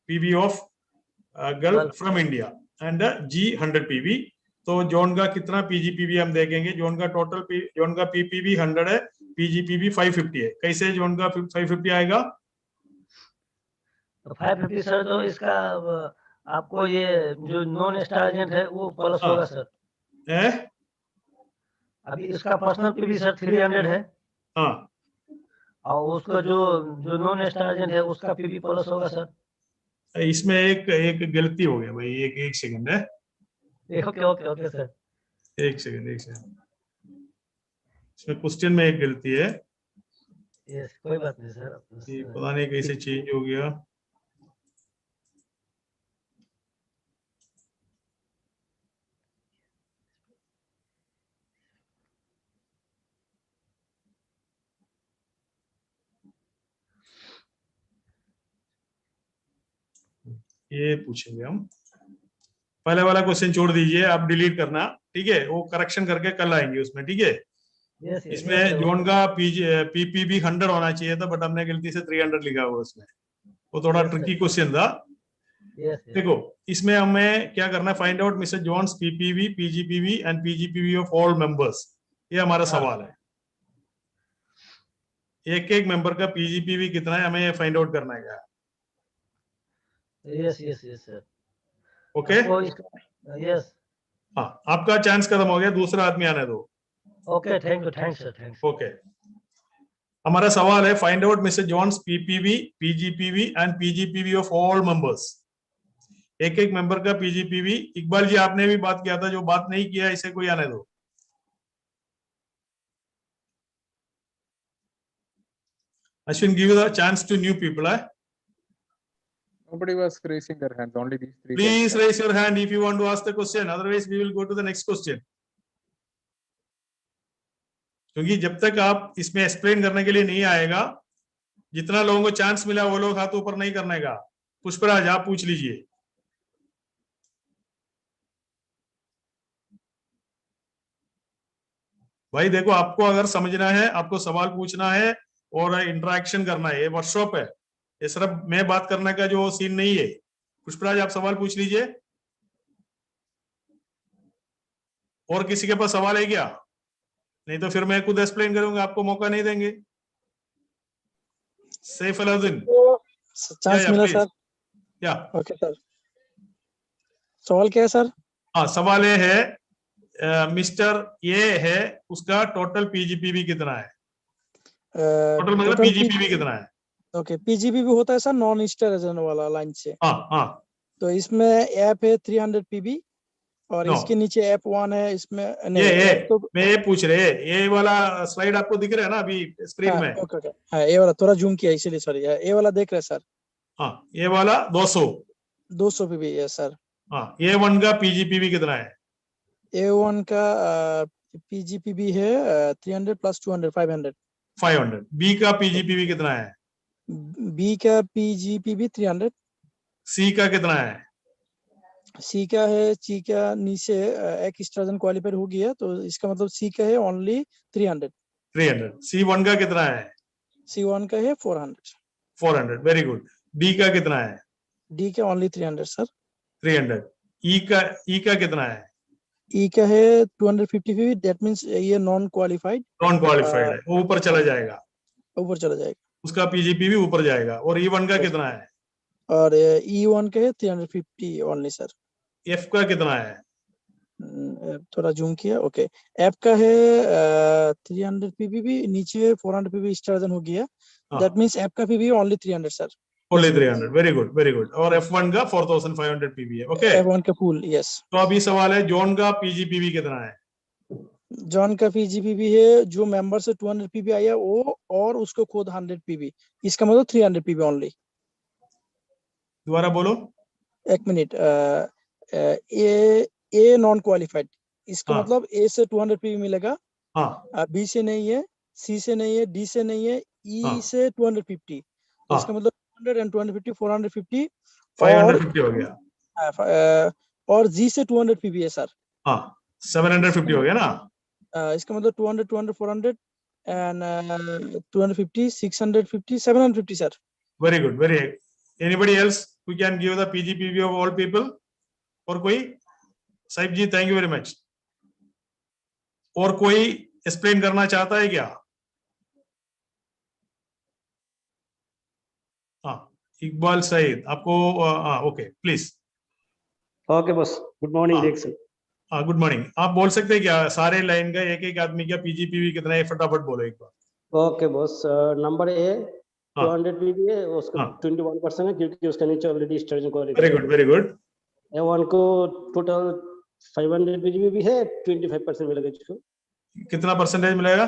PV of Gulf from India, and G 100 PV. तो जोन का कितना पीजीपीवी हम देखेंगे। जोन का टोटल जोन का पीपीवी 100 है, पीजीपीवी 550 है। कैसे जोन का 550 आएगा? 550 सर, तो इसका आपको ये जो नॉन स्टार एजेंट है वो प्लस होगा सर। अभी इसका पर्सनल पीवी सर 300 है। हाँ, और उसका जो नॉन स्टार एजेंट है उसका पीवी प्लस होगा सर। इसमें एक गलती हो गया भाई, एक सेकंड है। Okay okay okay sir. एक सेकंड इसमें क्वेश्चन में एक गलती है। यस, कोई बात नहीं सर। पता नहीं कैसे चेंज हो गया। ये पूछेंगे हम। पहले वाला क्वेश्चन छोड़ दीजिए, आप डिलीट करना, ठीक है? वो करेक्शन करके कल आएंगे उसमें, ठीक है? इसमें जोन का पीपीबी 100 होना चाहिए था, बट हमने गलती से 300 लिखा हुआ उसमें। वो थोड़ा ट्रिकी क्वेश्चन था। देखो, इसमें हमें क्या करना है, find out mister John's PPV, PGPV and PGPV of all members. ये हमारा सवाल है। एक मेंबर का पीजीपीवी कितना है, हमें फाइंड आउट करना है क्या? Yes yes yes sir. Okay, yes. हाँ, आपका चांस खत्म हो गया, दूसरा आदमी आने दो। Okay, thank you, thanks sir, thanks. Okay, हमारा सवाल है find out mister John's PPV, PGPV and PGPV of all members. एक मेंबर का पीजीपीवी। इकबाल जी, आपने भी बात किया था, जो बात नहीं किया इसे कोई आने दो। Ashwin, give the chance to new people. Nobody was raising their hands. Only these three. Please raise your hand if you want to ask the question. Otherwise, we will go to the next question. क्योंकि जब तक आप इसमें एक्सप्लेन करने के लिए नहीं आएगा, जितना लोगों को चांस मिला वो लोग हाथ ऊपर नहीं करने का। पुष्पराज, आप पूछ लीजिए। भाई देखो, आपको अगर समझना है, आपको सवाल पूछना है और इंटरेक्शन करना है। ये वर्कशॉप है, ये सिर्फ मैं बात करने का जो सीन नहीं है। पुष्पराज, आप सवाल पूछ लीजिए। और किसी के पास सवाल है क्या? नहीं तो फिर मैं खुद एक्सप्लेन करूंगा, आपको मौका नहीं देंगे। सैफ अलाउद्दीन, चांस मिला सर। या ओके सर, सवाल क्या है सर? हाँ, सवाल ये है, मिस्टर ये है, उसका टोटल पीजीपीवी कितना है? टोटल मतलब पीजीपीवी कितना है? ओके, पीजीपीवी होता है सर नॉन स्टार एजेंट वाला लाइन से। हाँ। तो इसमें ऐप है 300 पीबी और इसके नीचे ऐप 1 है। इसमें मैं ये पूछ रहे, ये वाला स्लाइड आपको दिख रहा है ना अभी स्क्रीन में? ओके, हाँ, ये वाला थोड़ा जूम किया इसीलिए सॉरी। ये वाला देख रहे सर? हाँ, ये वाला 200 पीबी है सर। हाँ, A1 का पीजीपीवी कितना है? A1 का पीजीपीवी है 300 प्लस 200 500। बी का पीजीपीवी कितना है? बी का पीजीपीवी 300। सी का कितना है? सी का है, सी का नीचे एक स्टार क्वालिफाइड हो गया, तो इसका मतलब सी का है ओनली 300। C1 का कितना है? C1 का है 400। Very good. डी का कितना है? डी का ओनली 300 सर। 300। ई का कितना है? ई का है 250। दैट मींस ये नॉन क्वालिफाइड है, वो ऊपर चला जाएगा। उसका पीजीपीवी ऊपर जाएगा। और E1 का कितना है? और E1 का है 350 ओनली सर। एफ का कितना है? थोड़ा जूम किया, ओके। ऐप का है 300 पीबी, नीचे 400 पीबी स्टार्जन हो गया, दैट मींस ऐप का PB only 300 sir. Only 300, very good very good. और F1 का 4500 पीबी है, ओके। F1 का फुल, यस। तो अभी सवाल है जॉन का पीजीपीवी कितना है? जॉन का पीजीपीबी है, जो मेंबर से 200 पीबी आया वो, और उसको खुद 100 पीबी, इसका मतलब 300 पीबी ओनली। दोबारा बोलो। एक मिनट। ए नॉन क्वालिफाइड, इसका हाँ। मतलब ए से 200 पीबी मिलेगा, हाँ बी से नहीं है, सी से नहीं है, डी से नहीं है, ई हाँ। से 250, तो हाँ। इसका मतलब 200 एंड 250 450, 550 हो गया। और जी से 200 पीबी है सर। हाँ 750 हो गया ना। इसका मतलब 200 200 400 and 250 650 750 sir. Very good very. Anybody else who can give the PGPV of all people? और कोई? Sahib ji thank you very much. और कोई एक्सप्लेन करना चाहता है क्या? हाँ इकबाल सईद आपको, हाँ ओके प्लीज। ओके बस, गुड मॉर्निंग डिएक्सन। हाँ गुड मॉर्निंग। आप बोल सकते हैं क्या सारे लाइन का एक एक आदमी का पीजीपीवी कितना है, फटाफट बोलो एक बार। Okay boss, number A 200 PV है, उसका 21% है क्योंकि उसका नीचे already star agent qualify. Very good very good. A1 को टोटल 500 पीबी भी है, 25% मिलेगा जिसको। कितना परसेंटेज मिलेगा?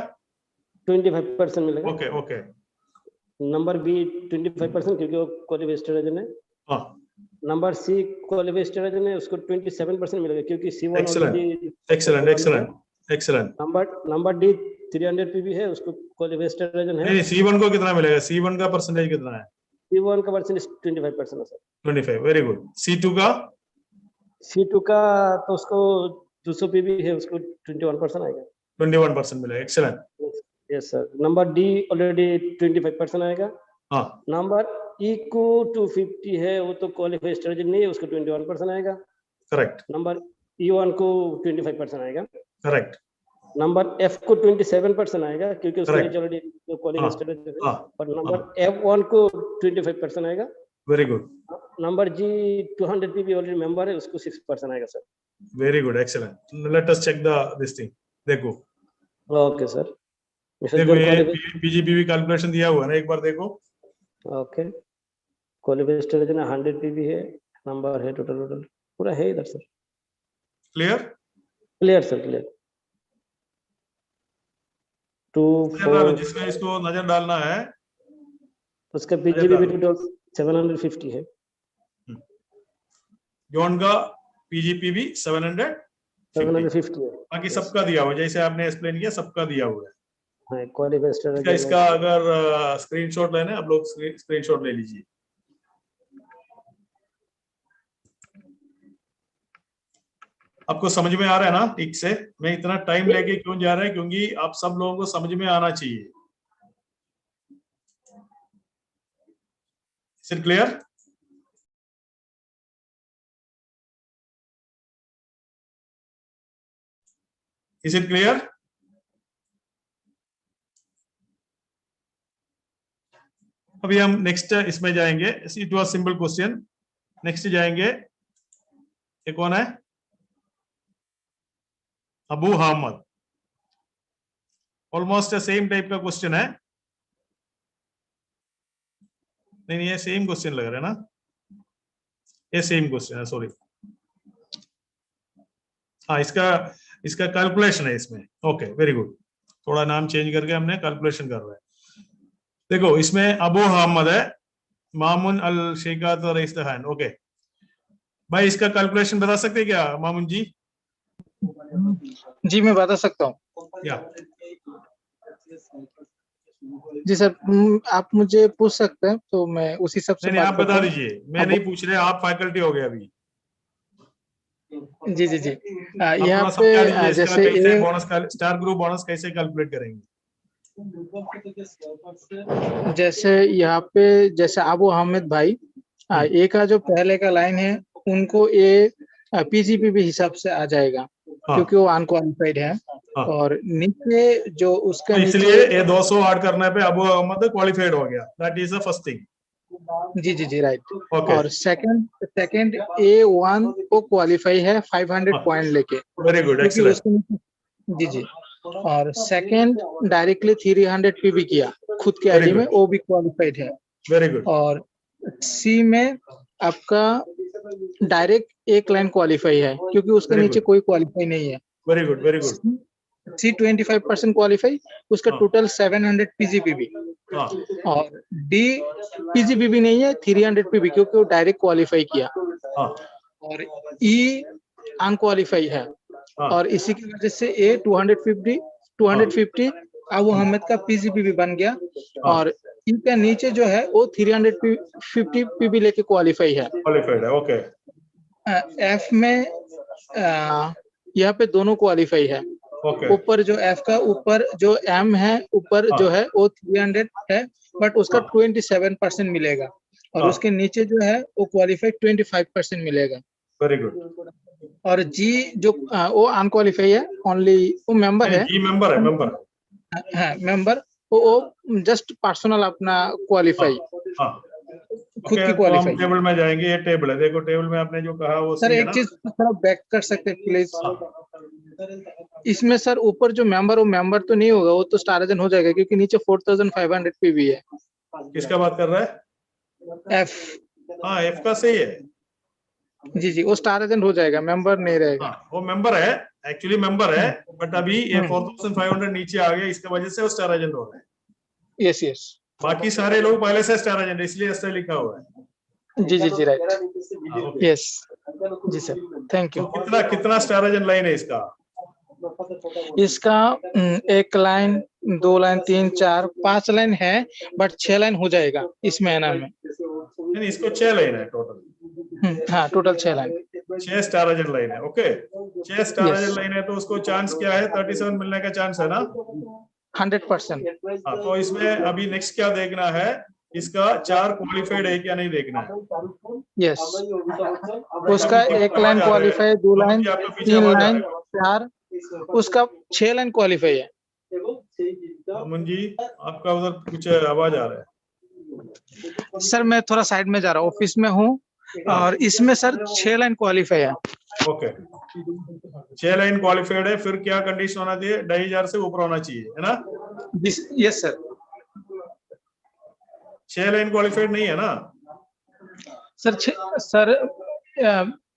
25% मिलेगा। Okay okay. नंबर बी 25% क्योंकि वो क्वालिफाइड स्टार्जन है। हाँ। नंबर सी क्वालिफाइड स्टार्जन है, उसको 27% मिलेगा क्योंकि C1 ऑलरेडी। Excellent excellent excellent. Number D 300 PB है, उसको क्वालिफाइड स्टार्जन है। नहीं C1 को कितना मिलेगा? C1 का परसेंटेज कितना है? C1 का परसेंटेज 25% है सर। 25, very good. C2 का? C2 का तो उसको 200 पीबी है, उसको 21% आएगा। 21% मिलेगा, excellent. Yes sir. Number D already 25% आएगा। हाँ। नंबर ई को 250 है, वो तो क्वालिफाइड स्टार्जन नहीं है, उसको 21% आएगा। करेक्ट। नंबर E1 को 25% आएगा। करेक्ट। नंबर F को 27% आएगा क्योंकि उसके नीचे ऑलरेडी क्वालिफाइड स्टार्जन है। और नंबर F1 को 25% आएगा। Very good. Number G 200 PB already member है, उसको 6% आएगा sir. Very good excellent. Let us check the this thing. देखो ओके सर। देखो ये पीजीपीवी कैलकुलेशन दिया हुआ है ना, एक बार देखो। ओके क्वालिफाइड स्टार्जन 100 पीबी है, नंबर है टोटल पूरा है इधर sir. Clear? Clear sir clear. 2 4 जिसमें इसको नजर डालना है उसका पीजीपीवी टोटल 750 है। जॉन का पीजीपीवी 750 है। बाकी सबका दिया हुआ, जैसे आपने एक्सप्लेन किया सबका दिया हुआ है। हाँ, क्वालिफाइड इसका अगर स्क्रीनशॉट लेना है आप लोग स्क्रीनशॉट ले लीजिए। आपको समझ में आ रहा है ना ठीक से? मैं इतना टाइम लेके क्यों जा रहा है, क्योंकि आप सब लोगों को समझ में आना चाहिए। Is it clear? Is it clear? अभी हम नेक्स्ट इसमें जाएंगे। It was simple question. Next जाएंगे, ये कौन है? Abu Ahmad. Almost same type का क्वेश्चन है। नहीं ये सेम क्वेश्चन लग रहा है ना, ये सेम क्वेश्चन है, सॉरी। हाँ इसका कैलकुलेशन है इसमें। Okay very good. थोड़ा नाम चेंज करके हमने कैलकुलेशन कर रहा है। देखो इसमें अबू अहमद है, मामून अल शेखात रईस द हैंड। ओके भाई इसका कैलकुलेशन बता सकते हैं क्या मामून जी? जी मैं बता सकता हूँ। या जी सर, आप मुझे पूछ सकते हैं तो मैं उसी हिसाब से नहीं आप बता दीजिए। मैं नहीं पूछ रहे, आप फैकल्टी हो गए अभी। जी जी जी। यहाँ पे जैसे बोनस का स्टार ग्रुप बोनस कैसे कैलकुलेट करेंगे? जैसे यहाँ पे जैसे अबू अहमद भाई ए का जो पहले का लाइन है उनको ए पीजीपीवी हिसाब से आ जाएगा क्योंकि वो अनक्वालिफाइड है। और नीचे जो उसका तो इसलिए ये 200 ऐड करने पे अबू अहमद क्वालिफाइड हो गया। That is the first thing. जी जी जी राइट। और सेकंड A1 को क्वालिफाई है 500 पॉइंट लेके। Very good, excellent. जी जी। और सेकंड डायरेक्टली 300 पीबी किया खुद के आईडी में, वो भी क्वालिफाइड है। Very good. और सी में आपका डायरेक्ट एक लाइन क्वालिफाई है क्योंकि उसके नीचे कोई क्वालिफाई नहीं है। Very good, very good. C 25% qualify, उसका टोटल 700 पीजीपीबी। और डी पीजीपीबी नहीं है, 300 पीबी क्योंकि वो डायरेक्ट क्वालिफाई किया। और ई अनक्वालिफाई है और इसी की वजह से ए 250 अबू अहमद का पीजीपीबी बन गया। और ई का नीचे जो है वो 350 पीबी लेके क्वालिफाई है। क्वालिफाइड है, ओके। एफ में यहाँ पे दोनों क्वालिफाई है। ऊपर जो एफ का ऊपर जो एम है ऊपर जो है वो 300 है बट उसका 27% मिलेगा। और उसके नीचे जो है वो क्वालिफाइड 25% मिलेगा। Very good. और जी जो वो अनक्वालिफाई है, ओनली वो मेंबर है। जी मेंबर है, मेंबर है मेंबर, वो जस्ट पर्सनल अपना क्वालिफाई खुद की क्वालिफाई। टेबल में जाएंगे, ये टेबल है, देखो टेबल में आपने जो कहा वो सर एक चीज थोड़ा बैक कर सकते हैं प्लीज। इसमें सर ऊपर जो मेंबर, वो मेंबर तो नहीं होगा, वो तो स्टार एजेंट हो जाएगा क्योंकि नीचे 4500 पीवी है। किसका बात कर रहा है? एफ। हाँ एफ का सही है। जी जी, वो स्टार एजेंट हो जाएगा, मेंबर नहीं रहेगा। वो मेंबर है, एक्चुअली मेंबर है बट अभी ये 4500 नीचे आ गया, इसकी वजह से वो स्टार एजेंट हो रहा है। Yes yes. बाकी सारे लोग पहले से स्टार एजेंट, इसलिए ऐसा लिखा हुआ है। जी जी जी राइट। यस जी सर, थैंक यू। कितना स्टार एजेंट लाइन है इसका? इसका 1 लाइन 2 लाइन 3 4 5 लाइन है बट 6 लाइन हो जाएगा इस महीना में। नहीं, इसको 6 लाइन है टोटल। हाँ total 6 line, 6 star agent line है। ओके 6 स्टार एजेंट लाइन है तो उसको चांस क्या है? 37 मिलने का चांस है ना? 100%। हाँ तो इसमें अभी नेक्स्ट क्या देखना है, इसका 4 क्वालिफाइड है क्या नहीं देखना है। यस उसका 1 लाइन क्वालिफाई, 2 लाइन 3 लाइन 4, उसका 6 लाइन क्वालिफाई है। अमन जी आपका उधर कुछ आवाज आ रहा है। सर मैं थोड़ा साइड में जा रहा हूँ, ऑफिस में हूँ। और इसमें सर 6 लाइन क्वालिफाई है। ओके 6 लाइन क्वालिफाइड है, फिर क्या कंडीशन होना चाहिए? 2500 से ऊपर होना चाहिए, है ना? Yes sir. 6 लाइन क्वालिफाइड नहीं है ना सर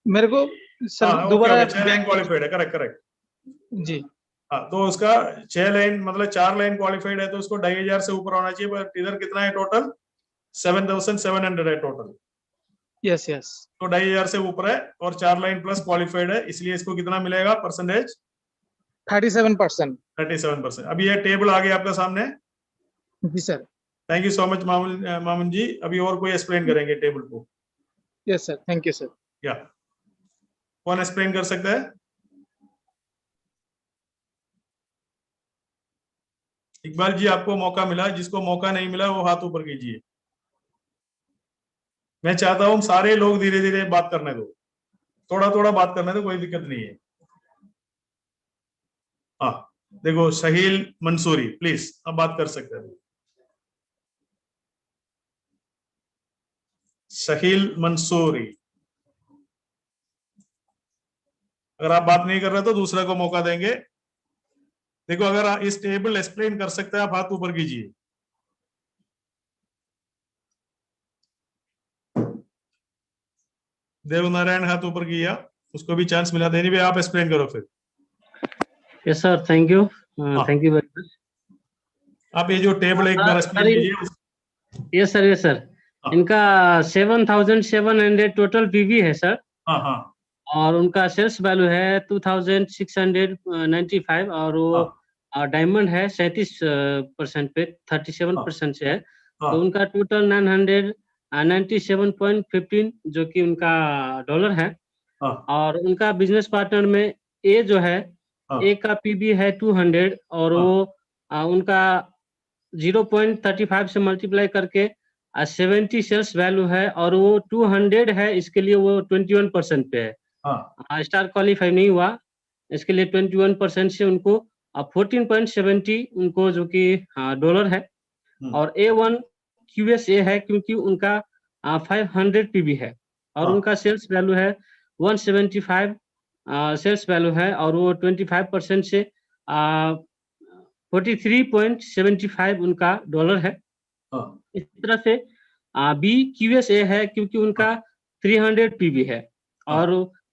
मेरे को सर दोबारा 6 लाइन क्वालिफाइड है, करेक्ट जी। हाँ तो उसका 6 लाइन मतलब 4 लाइन क्वालिफाइड है तो उसको 2500 से ऊपर होना चाहिए। पर इधर कितना है टोटल? 7700 है टोटल। Yes yes. तो 2500 से ऊपर है और 4 लाइन प्लस क्वालिफाइड है, इसलिए इसको कितना मिलेगा परसेंटेज? 37%। 37%। अभी ये टेबल आ गया आपका सामने। जी sir. Thank you so much Mamun ji. अभी और कोई एक्सप्लेन करेंगे टेबल को? Yes sir, thank you sir. या कौन एक्सप्लेन कर सकता है? इकबाल जी आपको मौका मिला, जिसको मौका नहीं मिला वो हाथ ऊपर कीजिए। मैं चाहता हूं सारे लोग धीरे धीरे बात करने दो, थोड़ा थोड़ा बात करने दो, कोई दिक्कत नहीं है। हाँ देखो सहील मंसूरी प्लीज अब बात कर सकते हैं। सहील मंसूरी, अगर आप बात नहीं कर रहे तो दूसरे को मौका देंगे। देखो अगर आप इस टेबल एक्सप्लेन कर सकते हैं आप हाथ ऊपर कीजिए। देवनारायण हाथ ऊपर किया, उसको भी चांस मिला। देनी भी आप एक्सप्लेन करो फिर। Yes sir, thank you very much. आप ये जो टेबल एक बार एक्सप्लेन कीजिए। यस सर इनका 7700 टोटल पीवी है सर। हाँ और उनका सेल्स वैल्यू है 2695 और वो डायमंड है 37% पे 37% से है। तो उनका टोटल 997.15 जो कि उनका डॉलर है। और उनका बिजनेस पार्टनर में ए जो है, ए का पीबी है 200 और वो उनका 0.35 से मल्टीप्लाई करके 70 सेल्स वैल्यू है और वो 200 है, इसके लिए वो 21% पे है। स्टार क्वालिफाई नहीं हुआ, इसके लिए 21% से उनको 14.70 उनको जो कि डॉलर है। और A1 QSA है क्योंकि उनका 500 पीबी है और उनका सेल्स वैल्यू है 175 सेल्स वैल्यू है और वो 25% से 43.75 उनका डॉलर है। इस तरह से बी QSA है क्योंकि उनका 300 पीबी है और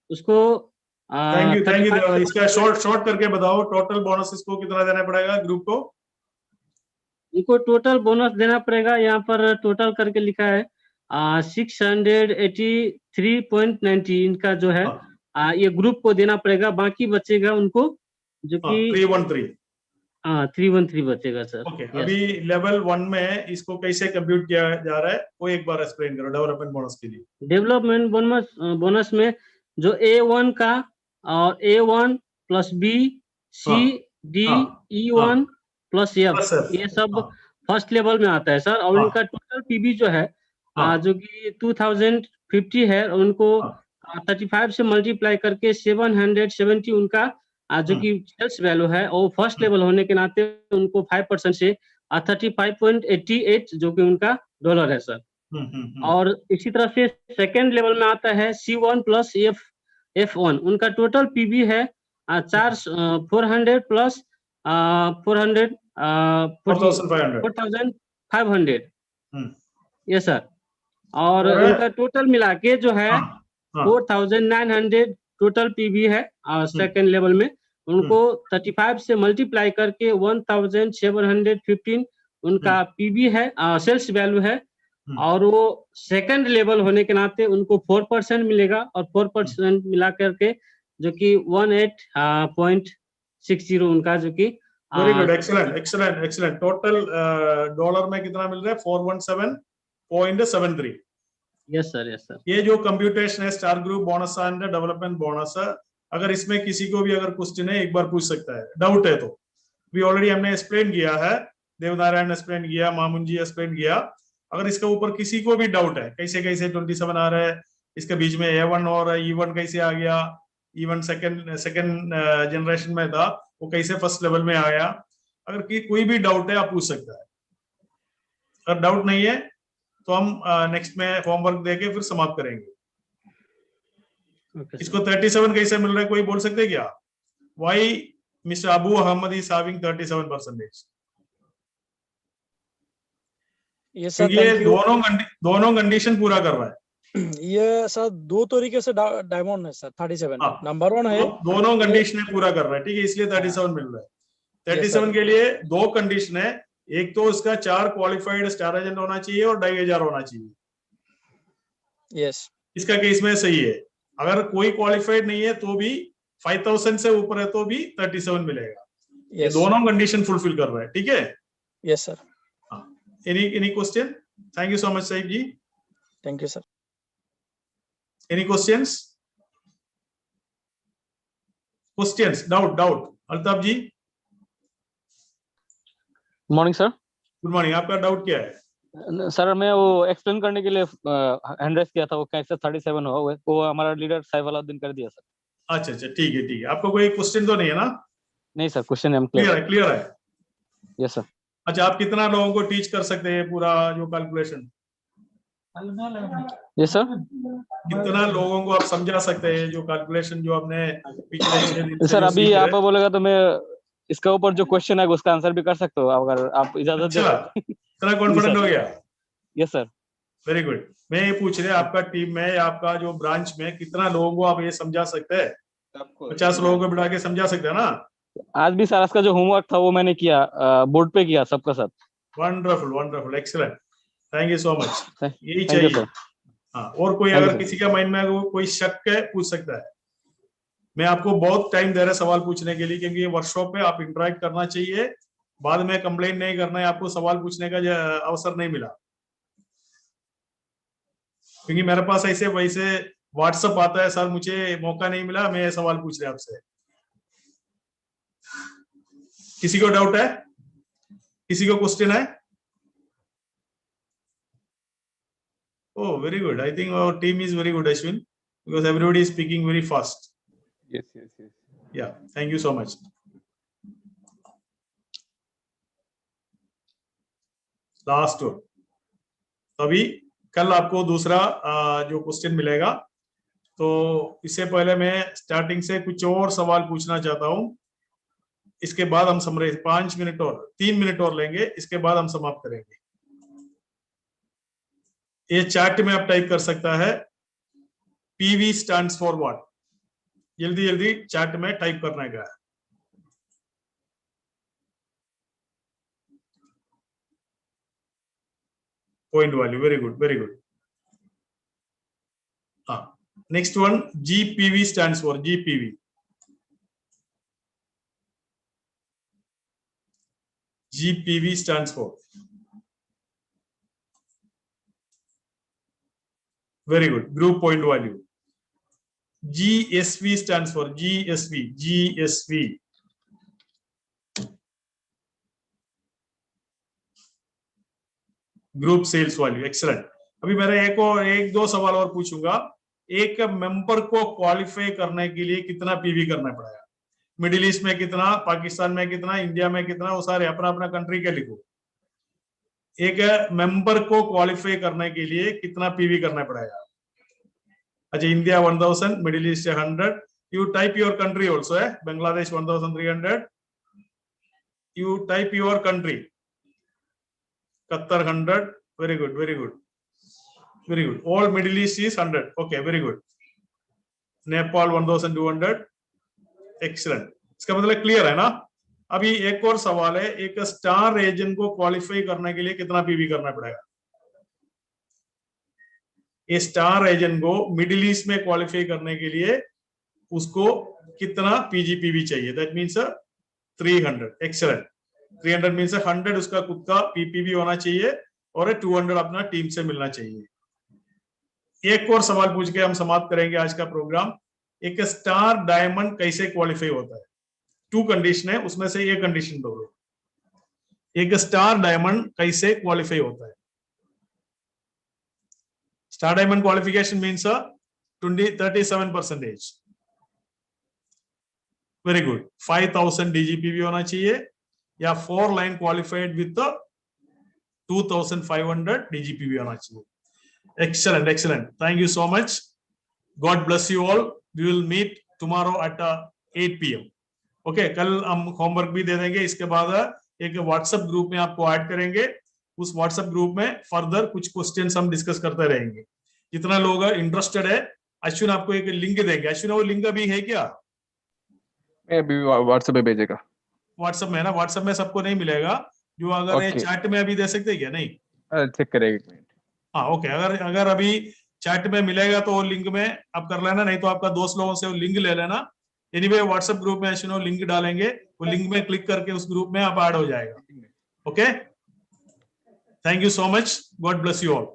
उसको थैंक यू इसका शॉर्ट करके बताओ टोटल बोनस इसको कितना देना पड़ेगा ग्रुप को? इनको टोटल बोनस देना पड़ेगा, यहाँ पर टोटल करके लिखा है 683.90 इनका जो है ये ग्रुप को देना पड़ेगा, बाकी बचेगा उनको जो कि 313 बचेगा सर। ओके अभी लेवल 1 में इसको कैसे कंप्यूट किया जा रहा है वो एक बार एक्सप्लेन करो डेवलपमेंट बोनस के लिए। डेवलपमेंट बोनस में जो A1 का और A1 plus B C D E1 plus F ये सब फर्स्ट लेवल में आता है सर और इनका टोटल पीबी जो है जो कि 2050 है उनको 35 से मल्टीप्लाई करके 770 उनका जो कि सेल्स वैल्यू है और फर्स्ट लेवल होने के नाते उनको 5% से 35.88 जो कि उनका डॉलर है सर। और इसी तरह से सेकेंड लेवल में आता है C1 प्लस F1 उनका टोटल पीबी है 400 प्लस 4,500 यस सर और उनका टोटल मिला के जो है 4,900 टोटल पीबी है और सेकेंड लेवल में उनको 35 से मल्टीप्लाई करके 1,715 उनका पीबी है सेल्स वैल्यू है और वो सेकंड लेवल होने के नाते उनको 4% मिलेगा और 4% मिला करके जो कि 18.60 उनका जो कि very good excellent total dollar में कितना मिल रहा है 417.73 यस सर ये जो कंप्यूटेशन है star group bonus and development bonus अगर इसमें किसी को भी अगर क्वेश्चन है एक बार पूछ सकता है डाउट है तो भी ऑलरेडी हमने एक्सप्लेन किया है देवनारायण ने एक्सप्लेन किया मामून जी एक्सप्लेन किया अगर इसके ऊपर किसी को भी डाउट है कैसे 27 आ रहा है इसके बीच में A1 और E1 कैसे आ गया E1 सेकंड जनरेशन में था वो कैसे फर्स्ट लेवल में आया अगर कोई भी डाउट है आप पूछ सकता है अगर डाउट नहीं है तो हम नेक्स्ट में होमवर्क देके फिर समाप्त करेंगे। इसको 37 कैसे मिल रहा है कोई बोल सकते क्या why mister Abu Ahmad is having 37%? ये दोनों कंडीशन पूरा कर रहा है ये सर दो तरीके से डायमंड है सर 37 नंबर 1 है दोनों कंडीशन पूरा कर रहा है ठीक है इसलिए 37 मिल रहा है। 37 के लिए दो कंडीशन है एक तो उसका 4 क्वालिफाइड स्टार एजेंट होना चाहिए और 2,500 होना चाहिए यस इसका केस में सही है अगर कोई क्वालिफाइड नहीं है तो भी 5,000 से ऊपर है तो भी 37 मिलेगा ये दोनों कंडीशन फुलफिल कर रहा है ठीक है yes sir. Any question? Thank you so much Sahib ji thank you sir. Any questions doubt Altaf ji? Morning sir. Good morning आपका डाउट क्या है? सर मैं वो एक्सप्लेन करने के लिए हैंड रेस किया था वो कैसे 37 हो वो हमारा लीडर साइफ अलाउद्दीन कर दिया सर। अच्छा ठीक है आपको कोई क्वेश्चन तो नहीं है ना? नहीं सर क्वेश्चन हम क्लियर है यस सर। अच्छा आप कितना लोगों को टीच कर सकते हैं पूरा जो कैलकुलेशन? Yes sir. कितना लोगों को आप समझा सकते हैं जो कैलकुलेशन जो आपने पिछले सर अभी आप बोलेगा तो मैं इसका ऊपर जो क्वेश्चन है उसका आंसर भी कर सकते हो अगर आप इजाजत दे। इतना कॉन्फिडेंट हो गया? Yes sir. Very good. मैं ये पूछ रहा आपका टीम में आपका जो ब्रांच में कितना लोगों को आप ये समझा सकते हैं? 50 लोगों को बिठा के समझा सकते हैं ना? आज भी सर इसका जो होमवर्क था वो मैंने किया बोर्ड पे किया सबका साथ। Wonderful excellent thank you so much यही चाहिए। हाँ और कोई अगर किसी का माइंड में कोई शक है पूछ सकता है। मैं आपको बहुत टाइम दे रहा सवाल पूछने के लिए क्योंकि ये वर्कशॉप पे आप इंटरेक्ट करना चाहिए बाद में कंप्लेंट नहीं करना है आपको सवाल पूछने का अवसर नहीं मिला क्योंकि मेरे पास ऐसे वैसे व्हाट्सएप आता है सर मुझे मौका नहीं मिला मैं सवाल पूछ रहा आपसे। किसी को डाउट है? किसी को क्वेश्चन है? Oh, very good. I think our team is very good, Ashwin, because everybody is speaking very fast. Yes. Yeah, thank you so much. Last one. अभी कल आपको दूसरा जो क्वेश्चन मिलेगा। तो इससे पहले मैं स्टार्टिंग से कुछ और सवाल पूछना चाहता हूं, इसके बाद हम समराइज 5 मिनट और 3 मिनट और लेंगे, इसके बाद हम समाप्त करेंगे। ये चार्ट में आप टाइप कर सकता है पीवी स्टैंड्स फॉर व्हाट, जल्दी जल्दी चार्ट में टाइप करने का है। Point value, very good very good. हाँ, next one GPV stands for GPV, GPV stands for, very good, group point value. GSV stands for GSV, group sales value, excellent। अभी मेरा एक दो सवाल और पूछूंगा। एक मेंबर को क्वालिफाई करने के लिए कितना पीवी करना पड़ेगा? मिडिल ईस्ट में कितना, पाकिस्तान में कितना, इंडिया में कितना, वो सारे अपना अपना कंट्री के लिखो। एक मेंबर को क्वालिफाई करने के लिए कितना पीवी करना पड़ेगा? अच्छा, India 1000, middle east 100, you type your country also है, Bangladesh 1300, you type your country, Qatar 100, very good very good very good, all middle east is 100, okay very good, Nepal 1200, excellent. इसका मतलब क्लियर है ना? अभी एक और सवाल है, एक स्टार एजेंट को क्वालिफाई करने के लिए कितना पीवी करना पड़ेगा? ये स्टार एजेंट को मिडिल ईस्ट में क्वालिफाई करने के लिए उसको कितना पीजीपीवी चाहिए? That means 300, excellent. 300 मीन्स 100 उसका खुद का पीपीवी होना चाहिए और 200 अपना टीम से मिलना चाहिए। एक और सवाल पूछ के हम समाप्त करेंगे आज का प्रोग्राम। एक स्टार डायमंड कैसे क्वालिफाई होता है? 2 कंडीशन है, उसमें से एक कंडीशन बोलो। एक स्टार डायमंड कैसे क्वालिफाई होता है? Star diamond qualification means 37%। Very good, 5000 डीजीपीवी होना चाहिए या 4 लाइन क्वालिफाइड विथ 2500 डीजीपीवी होना चाहिए। Excellent excellent, thank you so much, God bless you all. We will meet tomorrow at 8 PM. Okay, कल हम होमवर्क भी दे देंगे। इसके बाद एक व्हाट्सएप ग्रुप में आपको ऐड करेंगे। उस व्हाट्सएप ग्रुप में फर्दर कुछ क्वेश्चंस हम डिस्कस करते रहेंगे। जितना लोग इंटरेस्टेड है, अश्विन आपको एक लिंक देंगे। अश्विन, वो लिंक अभी है क्या? अभी व्हाट्सएप पे भेजेगा। व्हाट्सएप में है ना? व्हाट्सएप में सबको नहीं मिलेगा, जो अगर चैट में अभी दे सकते हैं क्या? नहीं, चेक करेगा। हाँ ओके, अगर अभी चैट में मिलेगा तो वो लिंक में आप कर लेना, नहीं तो आपका दोस्त लोगों से वो लिंक ले लेना। एनीवे व्हाट्सएप ग्रुप में अश्विन लिंक डालेंगे, वो लिंक में क्लिक करके उस ग्रुप में आप ऐड हो जाएगा। Okay, thank you so much, God bless you all.